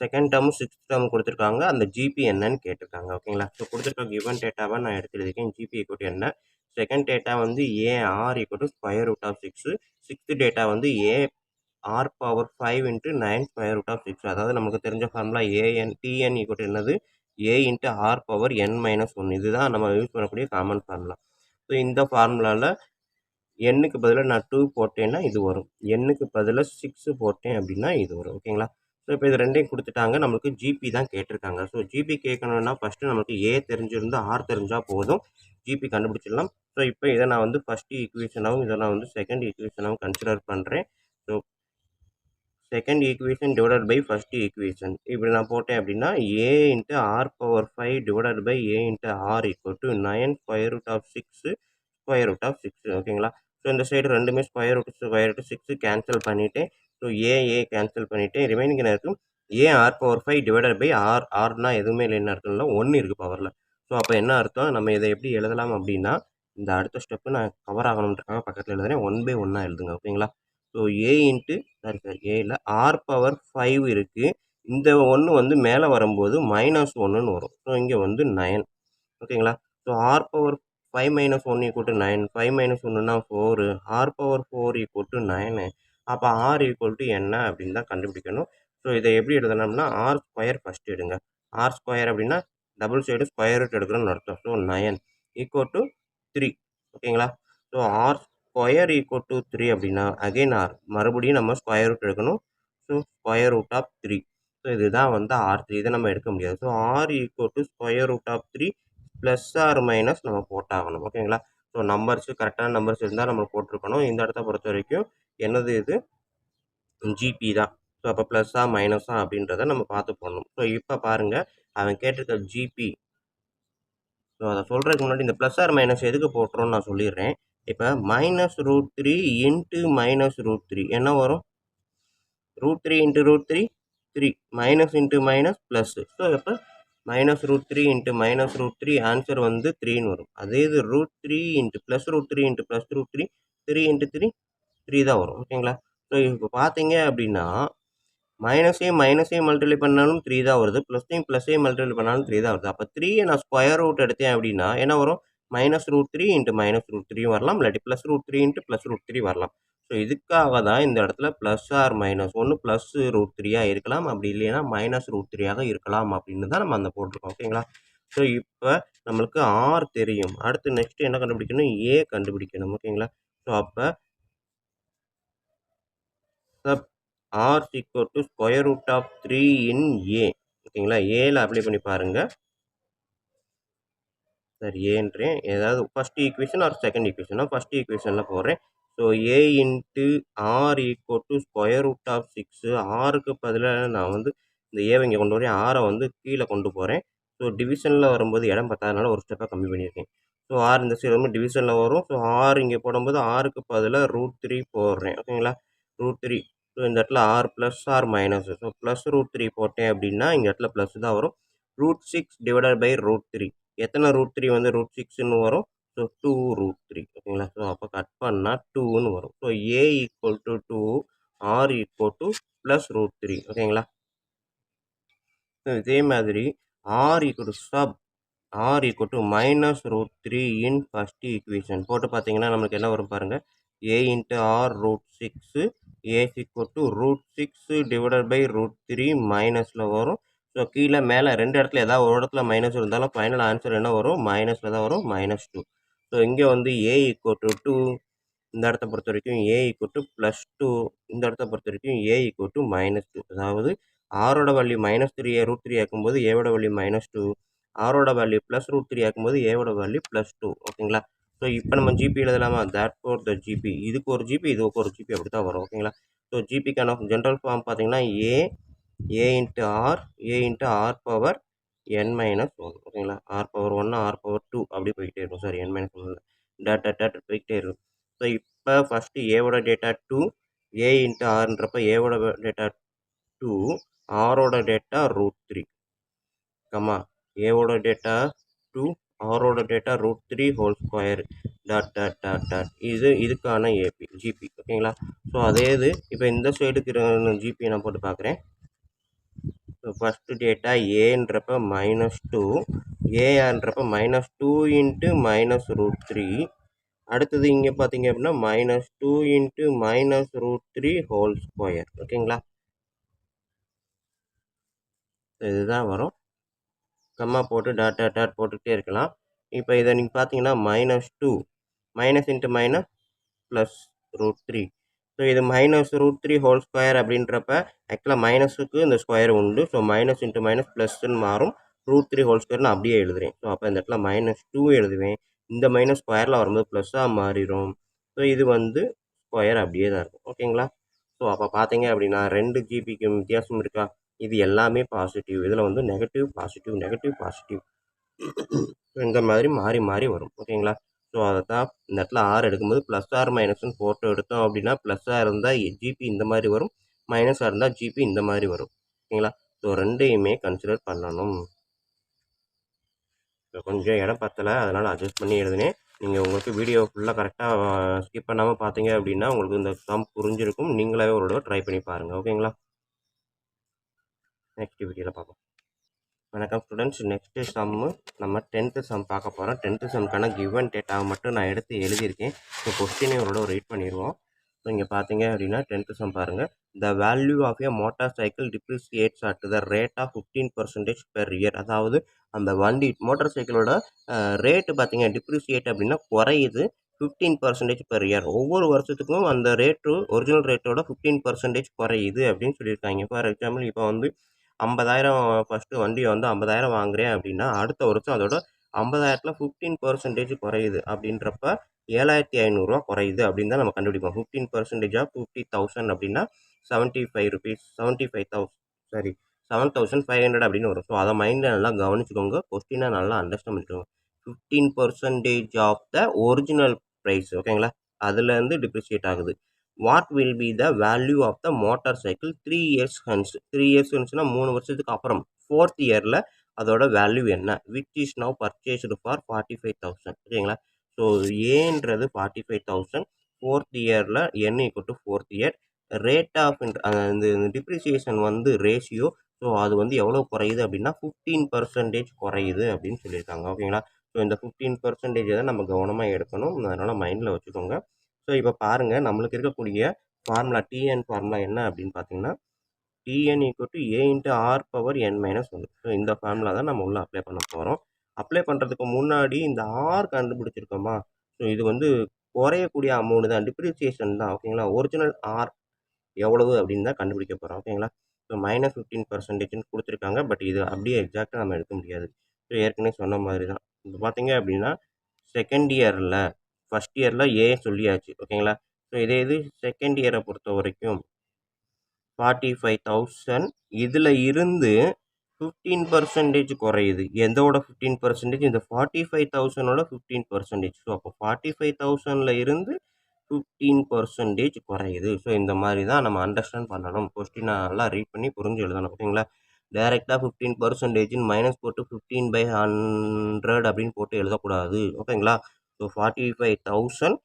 செகண்ட் டேர்ம் சிக்ஸ்த் டேர்ம் கொடுத்துருக்காங்க, அந்த ஜிபி என்னன்னு கேட்டிருக்காங்க ஓகேங்களா. ஸோ கொடுத்துருக்க கிவன் டேட்டாவை நான் எடுத்து எழுதியிருக்கேன். ஜிபி = என்ன, செகண்ட் டேட்டா வந்து a r = square root of 6, sixth data வந்து a r power 5 × 9 square root of 6. அதாவது நமக்கு தெரிஞ்ச ஃபார்முலா டிஎன் = என்னது ஏ × ஆர் பவர் n-1. இதுதான் நம்ம யூஸ் பண்ணக்கூடிய காமன் ஃபார்முலா. ஸோ இந்த ஃபார்முலாவில் எண்ணுக்கு பதிலாக நான் 2 போட்டேன்னா இது வரும், எண்ணுக்கு பதிலாக 6 போட்டேன் அப்படின்னா இது வரும் ஓகேங்களா. ஸோ இப்போ இது ரெண்டையும் கொடுத்துட்டாங்க, நம்மளுக்கு ஜிபி தான் கேட்டிருக்காங்க. ஸோ ஜிபி கேட்கணுன்னா ஃபஸ்ட்டு நமக்கு ஏ தெரிஞ்சிருந்து ஆர் தெரிஞ்சால் போதும், ஜிபி கண்டுபிடிச்சிடலாம். ஸோ இப்போ இதை நான் வந்து ஃபஸ்ட்டு ஈக்குவேஷனாகவும் இதை நான் வந்து செகண்ட் ஈக்குவேஷனாகவும் கன்சிடர் பண்ணுறேன். So second equation divided by first equation இப்படி நான் போட்டேன் அப்படின்னா a × r power 5 divided by a × r = 9 square root of 6 square root of 6 ஓகேங்களா. ஸோ இந்த சைடு ரெண்டுமே ஸ்கொயர் ரூட் 6 கேன்சல் பண்ணிவிட்டேன். ஸோ ஏ கேன்சல் பண்ணிவிட்டேன், ரிமைனிங் என்ன இருக்கும் ஆர் பவர் 5 டிவைடட் பை ஆர்னா எதுவுமே இல்லை, என்ன இருக்குல்ல 1 இருக்குது பவரில். ஸோ அப்போ என்ன அர்த்தம், நம்ம இதை எப்படி எழுதலாம் அப்படின்னா இந்த அடுத்த ஸ்டெப்பு நான் கவர் ஆகணுன்றக்காக பக்கத்தில் எழுதுறேன், 1/1 எழுதுங்க ஓகேங்களா. ஸோ ஏல ஆர் பவர் 5 இருக்குது, இந்த 1 வந்து மேலே வரும்போது -1ன்னு வரும். ஸோ இங்கே வந்து 9 ஓகேங்களா. ஸோ ஆர் பவர் 5 - 1 = 9, 5 - 1னா 4, ஆர் பவர் 4 = 9. அப்போ ஆர் என்ன அப்படின்னு தான் கண்டுபிடிக்கணும். ஸோ இதை எப்படி எழுதலாம்னா ஆர் ஸ்கொயர் ஃபஸ்ட்டு எடுங்க. ஆர் ஸ்கொயர் அப்படின்னா டபுள் சைடு ஸ்கொயர் ரூட் எடுக்கணும்னு அர்த்தம். ஸோ 9 = 3 ஓகேங்களா. ஸோ ஆர் ஸ்கொயர் = 3 அப்படின்னா அகைன் ஆர் மறுபடியும் நம்ம ஸ்கொயர் ரூட் எடுக்கணும். So square root of 3. So இதுதான் வந்து R3, இதை நம்ம எடுக்க முடியாது. So r = square root of 3 plus r minus நம்ம போட்டாகணும் ஓகேங்களா. ஸோ நம்பர்ஸு கரெக்டான நம்பர்ஸ் இருந்தால் நம்ம போட்டிருக்கணும். இந்த இடத்த பொறுத்த வரைக்கும் என்னது இது ஜிபி தான். ஸோ அப்போ ப்ளஸ்ஸா மைனஸா அப்படின்றத நம்ம பார்த்து போடணும். ஸோ இப்போ பாருங்கள், அவன் கேட்டிருக்க ஜிபி. ஸோ அதை சொல்கிறதுக்கு முன்னாடி இந்த ப்ளஸ் ஆர் மைனஸ் எதுக்கு போட்டுறோன்னு நான் சொல்லிடுறேன். இப்போ -√3 × -√3 என்ன வரும், √3 × √3 3, minus into minus plus. So இப்போ -√3 × -√3 ஆன்சர் வந்து 3ன்னு வரும். அதே இது √3 × +√3 × +√3 3 × 3 3 தான் வரும் ஓகேங்களா. ஸோ இப்போ பார்த்தீங்க அப்படின்னா மைனஸையும் மல்டிப்ளை பண்ணாலும் 3 தான் வருது, ப்ளஸ்ஸையும் மல்டிப்ளை பண்ணாலும் 3 தான் வருது. அப்போ 3யை நான் ஸ்கொயர் ரூட் எடுத்தேன் அப்படின்னா என்ன வரும், -√3 × -√3 வரலாம், இல்லாட்டி +√3 × +√3 வரலாம். ஸோ இதுக்காக தான் இந்த இடத்துல ப்ளஸ் ஆர் மைனஸ் ஒன்று +√3 இருக்கலாம், அப்படி இல்லைன்னா -√3 இருக்கலாம் அப்படின்னு தான் நம்ம அந்த போட்டிருக்கோம் ஓகேங்களா. ஸோ இப்போ நம்மளுக்கு ஆர் தெரியும், அடுத்து நெக்ஸ்ட் என்ன கண்டுபிடிக்கணும், ஏ கண்டுபிடிக்கணும் ஓகேங்களா. ஸோ அப்போ r = square root of 3 in a ஓகேங்களா. ஏல அப்ளை பண்ணி பாருங்கள். சரி ஏன்றேன், ஏதாவது first equation or second equation, first ஈக்குவேஷனில் போடுறேன். So a × r = square root of 6. ஆருக்கு பதிலாக நான் வந்து இந்த ஏவை இங்கே கொண்டு வரேன், ஆரை வந்து கீழே கொண்டு போகிறேன். ஸோ டிவிஷனில் வரும்போது இடம் பத்தாதனால ஒரு ஸ்டெப்பாக கம்மி பண்ணியிருக்கேன். ஸோ ஆர் இந்த சைடு வந்து டிவிஷனில் வரும். ஸோ ஆர் இங்கே போடும்போது ஆருக்கு பதிலாக √3 போடுறேன் ஓகேங்களா. √3. ஸோ இந்த இடத்துல r plus r minus. So +√3 போட்டேன் அப்படின்னா இந்த இடத்துல ப்ளஸ் தான் வரும். √6 டிவைடட் பை √3 எத்தனை √3 வந்து √6ன்னு வரும். ஸோ 2√3 ஓகேங்களா. ஸோ அப்போ கட் பண்ணால் 2ன்னு வரும். So a = 2, r equal to plus root three ஓகேங்களா. இதே மாதிரி r equal to sub r equal to minus root three in first equation போட்டு பார்த்தீங்கன்னா நம்மளுக்கு என்ன வரும் பாருங்கள். A into r root six a equal to root six divided by root three மைனஸில் வரும். ஸோ கீழே மேலே ரெண்டு இடத்துல ஏதாவது ஒரு இடத்துல மைனஸ் இருந்தாலும் ஃபைனல் ஆன்சர் என்ன வரும், மைனஸில் தான் வரும், -2. ஸோ இங்கே வந்து ஏ ஈக்குவல் டு 2, இந்த இடத்த பொறுத்த வரைக்கும் ஏ ஈக்குவல் டு +2, இந்த இடத்த பொறுத்த வரைக்கும் ஏ ஈக்குவல் டு -2. அதாவது ஆரோட வேல்யூ -3 ரூட் த்ரீ ஆக்கும்போது ஏவோட வேல்யூ -2, ஆரோட வேல்யூ ப்ளஸ் ரூட் த்ரீ ஆக்கும்போது ஏவோட வேல்யூ +2 ஓகேங்களா. ஸோ இப்போ நம்ம ஜிபி எழுதலாமா, தேட் ஃபோர் த ஜிபி, இதுக்கு ஒரு ஜிபி இதுக்கு ஒரு ஜிபி அப்படி தான் வரும் ஓகேங்களா. ஸோ ஜிபிக்கான ஜென்ரல் ஃபார்ம் பார்த்தீங்கன்னா ஏ இன்ட்டு ஆர் பவர் n-1 ஓகேங்களா. ஆர் பவர் 1 ஆர் பவர் 2 அப்படி போய்கிட்டே இருக்கும். சாரி n-1 டேட்டா போய்கிட்டே இருக்கும். ஸோ இப்போ ஃபஸ்ட்டு ஏவோட டேட்டா 2, ஏ இன்ட்டு ஆர்ன்றப்ப ஏவோட டேட்டா 2, ஆரோட டேட்டா ரூட் த்ரீ, கம்மா ஏவோட டேட்டா 2, ஆரோட data root three whole square dot இது இதுக்கான ஜிபி ஓகேங்களா. ஸோ அதே இது இப்போ இந்த சைடுக்கு ஜிபி நான் போட்டு பார்க்குறேன். ஸோ ஃபஸ்ட்டு டேட்டா ஏன்றப்ப -2, ஏன்றப்ப -2 இன்ட்டு மைனஸ் ரூட் த்ரீ, அடுத்தது இங்கே பார்த்தீங்க அப்படின்னா -2 into minus root three whole square ஓகேங்களா. இதுதான் வரும். கம்மா போட்டு டாட் போட்டுக்கிட்டே இருக்கலாம். இப்போ இதை நீங்கள் பார்த்தீங்கன்னா -2 minus into minus plus root three. So இது -ரூட் த்ரீ ஹோல் ஸ்கொயர் அப்படின்றப்ப ஆக்சுவலாக மைனஸுக்கு இந்த ஸ்கொயர் உண்டு. ஸோ மைனஸ் இன்ட்டு மைனஸ் ப்ளஸ்ன்னு மாறும். ரூட் த்ரீ ஹோல் ஸ்கொயர் நான் அப்படியே எழுதுறேன். ஸோ அப்போ இந்த இடத்துல -2 எழுதுவேன். இந்த மைனஸ் ஸ்கொயரில் வரும்போது ப்ளஸ்ஸாக மாறிடும். ஸோ இது வந்து ஸ்கொயர் அப்படியே தான் இருக்கும் ஓகேங்களா. ஸோ அப்போ பார்த்தீங்க அப்படின்னா 2 ஜிபிக்கு வித்தியாசம் இருக்கா. இது எல்லாமே பாசிட்டிவ். இதில் வந்து நெகட்டிவ் பாசிட்டிவ் இந்த மாதிரி மாறி மாறி வரும் ஓகேங்களா. ஸோ அதை தான் இந்த இடத்துல ஆர் எடுக்கும்போது ப்ளஸ் ஆர் மைனஸ்ன்னு ஃபோட்டோ எடுத்தோம் அப்படின்னா ப்ளஸ்ஸாக இருந்தால் ஜிபி இந்த மாதிரி வரும், மைனஸாக இருந்தால் ஜிபி இந்த மாதிரி வரும் ஓகேங்களா. ஸோ ரெண்டையுமே கன்சிடர் பண்ணணும். இப்போ கொஞ்சம் இடம் பத்தலை, அதனால் அட்ஜஸ்ட் பண்ணி எழுதுனேன். நீங்கள் உங்களுக்கு வீடியோ ஃபுல்லாக கரெக்டாக ஸ்கிப் பண்ணாமல் பார்த்தீங்க அப்படின்னா உங்களுக்கு இந்த சம் புரிஞ்சிருக்கும். நீங்களாவே ஒரு தடவை ட்ரை பண்ணி பாருங்கள் ஓகேங்களா. நெக்ஸ்ட் வீடியோவில் பார்ப்போம். வணக்கம் ஸ்டூடெண்ட்ஸ். நெக்ஸ்ட்டு சம்மு நம்ம 10th சம் பார்க்க போகிறோம். 10th சம்க்கான கிவன் டேட்டாவை மட்டும் நான் எடுத்து எழுதியிருக்கேன். ஸோ கொஸ்டினே ஒரு ரீட் பண்ணிடுவோம். ஸோ இங்கே பார்த்தீங்க அப்படின்னா 10th சம் பாருங்கள். The value of a motorcycle depreciates at the rate of 15% per year. அதாவது அந்த வண்டி மோட்டார் சைக்கிளோட ரேட்டு பார்த்தீங்க டிப்ரிசியேட் அப்படின்னா குறையுது 15% பெர் இயர். ஒவ்வொரு வருஷத்துக்கும் அந்த ரேட்டு ஒரிஜினல் ரேட்டோட 15% குறையுது அப்படின்னு சொல்லியிருக்காங்க. ஃபார் எக்ஸாம்பிள் இப்போ வந்து 50,000 ஃபஸ்ட்டு வண்டியை வந்து 50,000 வாங்குறேன் அப்படின்னா அடுத்த வருஷம் அதோட 50,000த்தில் 15% குறையுது அப்படின்றப்ப 7,500 குறையுது அப்படின்னு தான் நம்ம கண்டுபிடிப்போம். 15% ஆஃப் 50,000 அப்படின்னா 75 ருபீஸ் 7,500 அப்படின்னு வரும். ஸோ அதை மைண்டில் நல்லா கவனிச்சுக்கோங்க. கொஸ்டினை நல்லா அண்டர்ஸ்டாண்ட் பண்ணிக்கோங்க. 15% ஆஃப் த ஒரிஜினல் ப்ரைஸ் ஓகேங்களா, அதுலேருந்து டிப்ரிசியேட் ஆகுது. What will be the value of the motorcycle 3 years hence. 3 years ஹன்ஸ்னா 3 வருஷத்துக்கு அப்புறம் 4th இயரில் அதோட வேல்யூ என்ன, which is now purchased for 45,000 ஓகேங்களா. ஸோ ஏன்றது 45,000, 4th இயரில் n equal to 4th year, rate of இந்த டிப்ரிசியேஷன் வந்து ரேஷியோ. ஸோ அது வந்து எவ்வளோ குறையுது அப்படின்னா 15% குறையுது அப்படின்னு சொல்லியிருக்காங்க ஓகேங்களா. ஸோ இந்த 15% தான் நம்ம கவனமாக எடுக்கணும். அதனால் மைண்டில் வச்சுக்கோங்க. ஸோ இப்போ பாருங்கள், நம்மளுக்கு இருக்கக்கூடிய ஃபார்முலா டிஎன் ஃபார்முலா என்ன அப்படின்னு பார்த்தீங்கன்னா T N equal to A into R power n-1. So இந்த ஃபார்முலா தான் நம்ம உள்ளே அப்ளை பண்ண போகிறோம். அப்ளை பண்ணுறதுக்கு முன்னாடி இந்த ஆர் கண்டுபிடிச்சிருக்கோமா. ஸோ இது வந்து குறையக்கூடிய அமௌண்ட் தான், டிப்ரிசியேஷன் தான் ஓகேங்களா. ஒரிஜினல் ஆர் எவ்வளவு அப்படின்னு தான் கண்டுபிடிக்க போகிறோம் ஓகேங்களா. ஸோ -15%ன்னு கொடுத்துருக்காங்க. பட் இது அப்படியே எக்ஸாக்டாக நம்ம எடுக்க முடியாது. ஸோ ஏற்கனவே சொன்ன மாதிரி தான். இப்போ பார்த்தீங்க அப்படின்னா செகண்ட் இயரில் ஃபஸ்ட் இயரில் ஏ சொல்லியாச்சு ஓகேங்களா. ஸோ இதே இது செகண்ட் இயரை பொறுத்த வரைக்கும் 45,000, இதில் இருந்து 15% குறையுது. எதோட 15%? இந்த 45,000ஓட 15%. ஸோ அப்போ 45,000ல் இருந்து 15% குறையுது. ஸோ இந்த மாதிரி தான் நம்ம அண்டர்ஸ்டாண்ட் பண்ணணும். கொஸ்டினை நல்லா ரீட் பண்ணி புரிஞ்சு எழுதணும் ஓகேங்களா. டைரெக்டாக 15% மைனஸ் போட்டு 15/100 அப்படின்னு போட்டு எழுதக்கூடாது ஓகேங்களா. ஸோ 45,000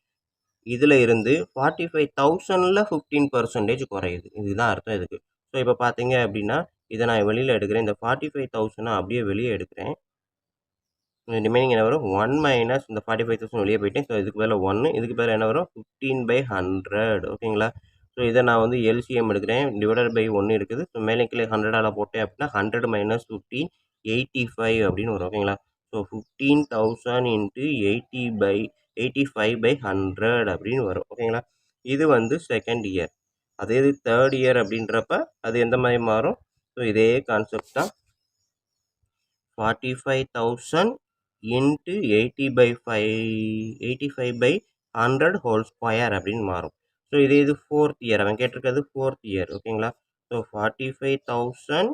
இதில் இருந்து 45,000ல் 15% குறையுது. இதுதான் அர்த்தம் இதுக்கு. ஸோ இப்போ பார்த்தீங்க அப்படின்னா இதை நான் வெளியில் எடுக்கிறேன். இந்த 45,000 அப்படியே வெளியே எடுக்கிறேன். ரிமைனிங் என்ன வரும் 1 மைனஸ் இந்த 45,000 வெளியே போயிட்டேன். ஸோ இதுக்கு பதில் 1 இதுக்கு பதில் என்ன வரும் 15/100 ஓகேங்களா. ஸோ இதை நான் வந்து எல்சிஎம் எடுக்கிறேன். டிவைடட் பை 1 இருக்குது. ஸோ மேலே கீழே 100ஆல் போட்டேன் அப்படின்னா 100 மைனஸ் 15 85 அப்படின்னு வரும் ஓகேங்களா. ஸோ 15,000 இன்ட்டு 85/100 அப்படின்னு வரும் ஓகேங்களா. இது வந்து செகண்ட் இயர். அதே இது தேர்ட் இயர் அப்படின்றப்ப அது எந்த மாதிரி மாறும். ஸோ இதே கான்செப்ட் தான் 45,000 இன்ட்டு 85/100 ஹோல் ஸ்கொயர் அப்படின்னு மாறும். ஸோ இதே இது ஃபோர்த் இயர் அவன் கேட்டிருக்கிறது ஃபோர்த் இயர் ஓகேங்களா. ஸோ 45,000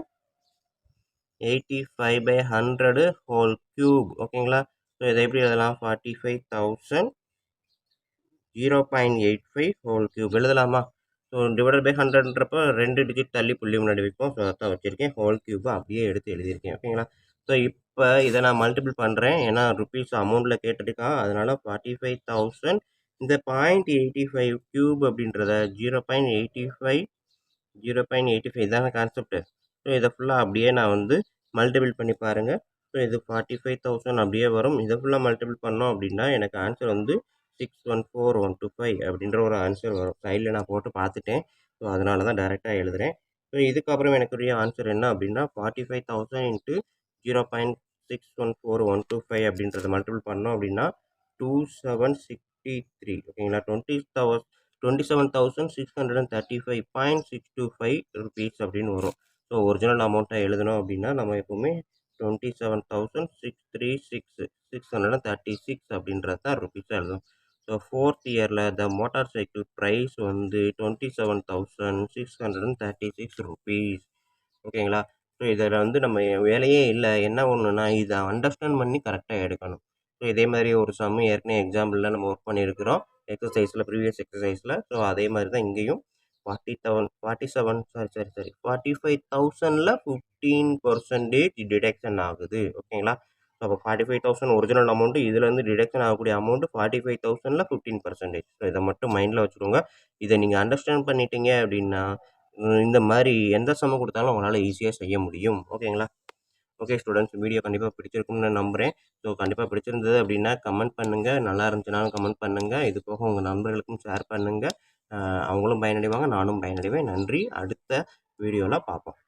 85/100 ஹோல் கியூப் ஓகேங்களா. ஸோ இதை எப்படி எழுதலாம் 45,000 0.85 ஹோல் கியூப் எழுதலாமா. ஸோ டிவைடட் பை 100ன்றப்போ 2 டிஜிட் தள்ளி புள்ளி முன்னாடி வைப்போம். ஸோ அதான் வச்சுருக்கேன். ஹோல் கியூபை அப்படியே எடுத்து எழுதியிருக்கேன் ஓகேங்களா. ஸோ இப்போ இதை நான் மல்டிபிள் பண்ணுறேன். ஏன்னா ருபீஸ் அமௌண்ட்டில் கேட்டுருக்கான். அதனால் 45,000 இந்த 0.85 கியூப் அப்படின்றத 0.85 இதான கான்செப்ட். ஸோ இதை ஃபுல்லாக அப்படியே நான் வந்து மல்டிபிள் பண்ணி பாருங்கள். ஸோ இது 45,000 அப்படியே வரும். இதை ஃபுல்லாக மல்டிபிள் பண்ணோம் அப்படின்னா எனக்கு ஆன்சர் வந்து 614125 அப்படின்ற ஒரு ஆன்சர் வரும். சைடில் நான் போட்டு பார்த்துட்டேன். ஸோ அதனால தான் டைரெக்டாக எழுதுகிறேன். ஸோ இதுக்கப்புறம் எனக்குரிய ஆன்சர் என்ன அப்படின்னா 45,000 இன்ட்டு 0.614125 அப்படின்றத மல்டிபிள் பண்ணோம் அப்படின்னா 2763 ஓகேங்களா. 27,635.625 ருபீஸ் அப்படின்னு வரும். ஸோ ஒரிஜினல் அமௌண்ட்டை எழுதணும் அப்படின்னா நம்ம எப்போவுமே 27,636 அப்படின்றது தான் ருபீஸாக எழுதணும். ஸோ ஃபோர்த் இயரில் த மோட்டார் சைக்கிள் ப்ரைஸ் வந்து 27,636 ருபீஸ் ஓகேங்களா. ஸோ இதில் வந்து நம்ம வேலையே இல்லை. என்ன ஒன்றுனா இதை அண்டர்ஸ்டாண்ட் பண்ணி கரெக்டாக எடுக்கணும். ஸோ இதே மாதிரி ஒரு சம் ஏற்கனவே எக்ஸாம்பிளில் நம்ம ஒர்க் பண்ணியிருக்கிறோம் எக்ஸசைஸில் ப்ரீவியஸ் எக்ஸசைஸில். ஸோ அதே மாதிரி தான் இங்கேயும் 45,000ல் 15% டிடக்ஷன் ஆகுது ஓகேங்களா. ஸோ அப்போ 45,000 ஒரிஜினல் அமௌண்ட்டு இதுலேருந்து டிடக்ஷன் ஆகக்கூடிய அமௌண்ட்டு 45,000ல் 15%. ஸோ இதை மட்டும் மைண்டில் வச்சுக்கோங்க. இதை நீங்கள் அண்டர்ஸ்டாண்ட் பண்ணிட்டீங்க அப்படின்னா இந்த மாதிரி எந்த சம்ம கொடுத்தாலும் உங்களால் ஈஸியாக செய்ய முடியும் ஓகேங்களா. ஓகே ஸ்டூடெண்ட்ஸ், வீடியோ கண்டிப்பாக பிடிச்சிருக்கும்னு நான் நம்புகிறேன். ஸோ கண்டிப்பாக பிடிச்சிருந்தது அப்படின்னா கமெண்ட் பண்ணுங்கள். நல்லா இருந்துச்சுனாலும் கமெண்ட் பண்ணுங்கள். இது போக உங்கள் நண்பர்களுக்கும் ஷேர் பண்ணுங்கள். அவங்களும் பயனடைவாங்க, நானும் பயனடைவேன். நன்றி. அடுத்த வீடியோவில் பார்ப்போம்.